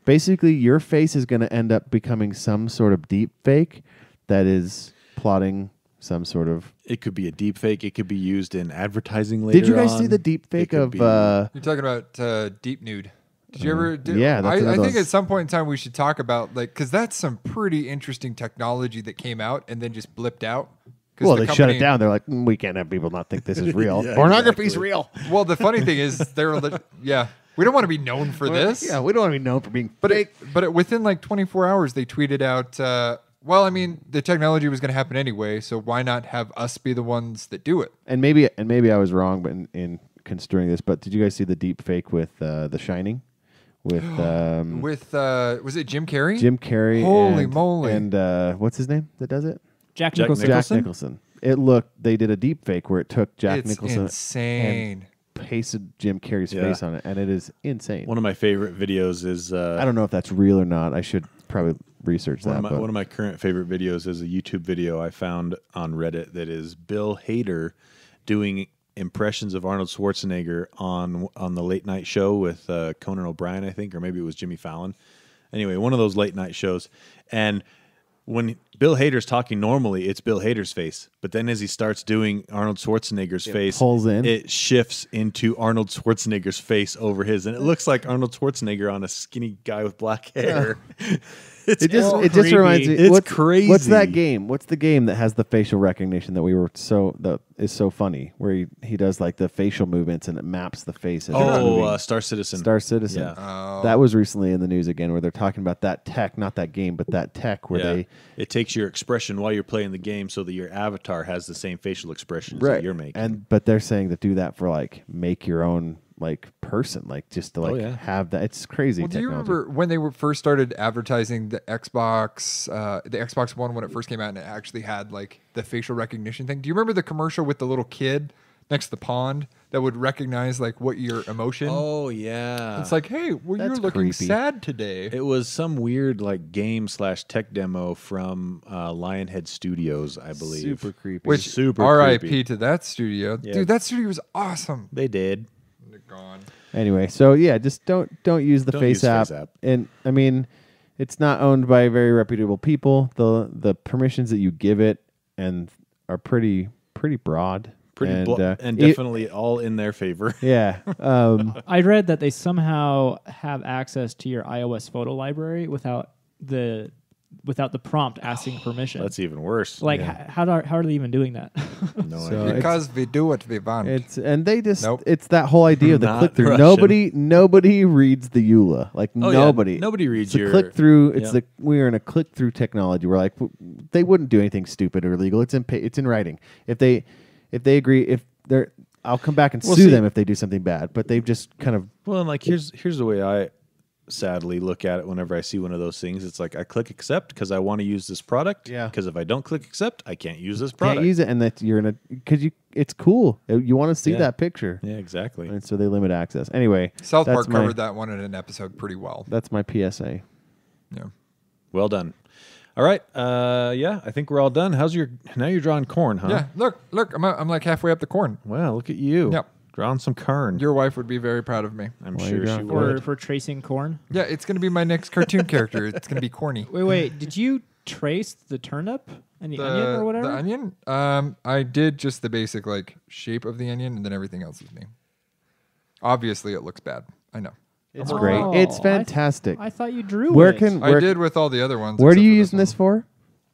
Basically, your face is going to end up becoming some sort of deep fake that is plotting some sort of. It could be a deep fake. It could be used in advertising later Did you guys see on. the deep It fake could of? be- You're talking about Deep Nude. Did you ever? yeah, that's I another think one. at some point in time we should talk about because that's some pretty interesting technology that came out and then just blipped out. 'Cause Well, the they shut company- it down. They're like, we can't have people not think this is real. Yeah, Pornography's exactly. real. Well, the funny thing is we don't want to be known for this. Yeah, we don't want to be known for being But fake. within like 24 hours, they tweeted out, well, I mean, the technology was going to happen anyway, so why not have us be the ones that do it? And maybe I was wrong, but in construing this. But did you guys see the deep fake with The Shining, with Was it Jim Carrey? Jim Carrey? Holy and, moly. And what's his name that does it? Jack Jack Nicholson. Nicholson? Jack Nicholson. They did a deep fake where it took Jack It's Nicholson insane. and pasted Jim Carrey's face on it, and it is insane. One of my favorite videos is I don't know if that's real or not. I should probably research that. one of my current favorite videos is a YouTube video I found on Reddit that is Bill Hader doing impressions of Arnold Schwarzenegger on the late night show with Conan O'Brien, I think, or maybe it was Jimmy Fallon. Anyway, one of those late night shows. And when Bill Hader's talking normally, it's Bill Hader's face. But then as he starts doing Arnold Schwarzenegger's face, pulls in. it shifts into Arnold Schwarzenegger's face over his. And it looks like Arnold Schwarzenegger on a skinny guy with black hair. It just creepy. reminds me. It's What's crazy. that game? What's the game that has the facial recognition that is so funny? Where he does like the facial movements and it maps the face. As it's moving. Star Citizen. Star Citizen. Yeah. That was recently in the news again, where they're talking about that tech, not that game, but that tech where it takes your expression while you're playing the game so that your avatar has the same facial expressions that you're making. But they're saying to do that for like make your own like person, like just to like have that. It's crazy. Well, do you technology. remember when they first started advertising the Xbox One when it first came out and it actually had like the facial recognition thing? Do you remember the commercial with the little kid next to the pond that would recognize like what your emotion? Oh yeah, it's like, hey, well, That's you're looking creepy. sad today. it was some weird like game/tech demo from Lionhead Studios, I believe. Super creepy? Which super R.I.P. creepy. to that studio, Yeah. dude. That studio was awesome. They did. They're gone. Anyway, so yeah, just don't use the Don't face use app. Face app. And I mean, it's not owned by very reputable people. The permissions that you give it and are pretty broad. Pretty and it- definitely all in their favor. yeah. I read that they somehow have access to your iOS photo library without the prompt asking permission. That's even worse. like how are they even doing that? No So idea. Because we do what we want. It's they just Nope. it's that whole idea of the Not click through. Russian. Nobody reads the EULA. Like Oh, yeah. nobody. Nobody reads It's a your click through. It's yeah. we're in a click through technology. We're like they wouldn't do anything stupid or illegal. It's in writing. If they agree, I'll come back and Well, sue see- them if they do something bad. But they've just kind of Well, and like here's the way I sadly look at it whenever I see one of those things. It's like I click accept because I want to use this product. Yeah. Because if I don't click accept, I can't use this product. can't use it, and that you're in a because it's cool. You want to see Yeah. that picture, Yeah, exactly. and so they limit access. Anyway, South that's Park my- covered that one in an episode pretty well. That's my PSA. Yeah. Well done. All right. Yeah, I think we're all done. Now you're drawing corn, huh? Yeah. Look. I'm like halfway up the corn. Wow, look at you. Yep. Drawing some corn. Your wife would be very proud of me. I'm Why sure you she drawing would. for tracing corn. Yeah, it's gonna be my next cartoon character. It's gonna be corny. Wait, did you trace the turnip and the onion or whatever? The onion? I did just the basic like shape of the onion, and then everything else is me. Obviously, it looks bad. I know. It's Oh, great. It's I fantastic. I thought you drew Where it. can I did with all the other ones. Where are except you for using this one. for?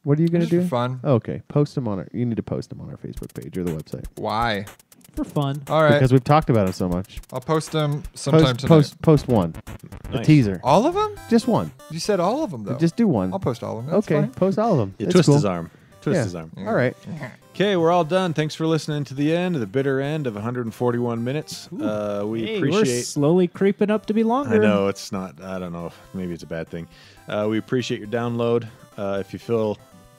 What are you going to Just do? for fun. Okay, post them on you need to post them on our Facebook page or the website Why? for fun. All right. because we've talked about it so much. I'll post them sometime Post tonight. one. The Nice. teaser. All of them? Just one. You said all of them though. Just do one. I'll post all of them. That's Okay, fine. post all of them. Yeah, It's twist cool. his arm. Twist Yeah. his arm. All right. Okay, we're all done. Thanks for listening to the end, the bitter end of 141 minutes. We Hey, we're appreciate. slowly creeping up to be longer. I know it's not. I don't know. Maybe it's a bad thing. We appreciate your download. If you feel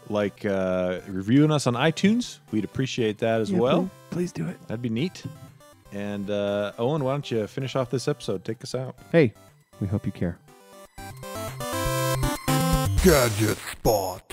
like reviewing us on iTunes, we'd appreciate that as well. Please do it. That'd be neat. And Owen, why don't you finish off this episode? Take us out. Hey, we hope you care. Gadget Spot.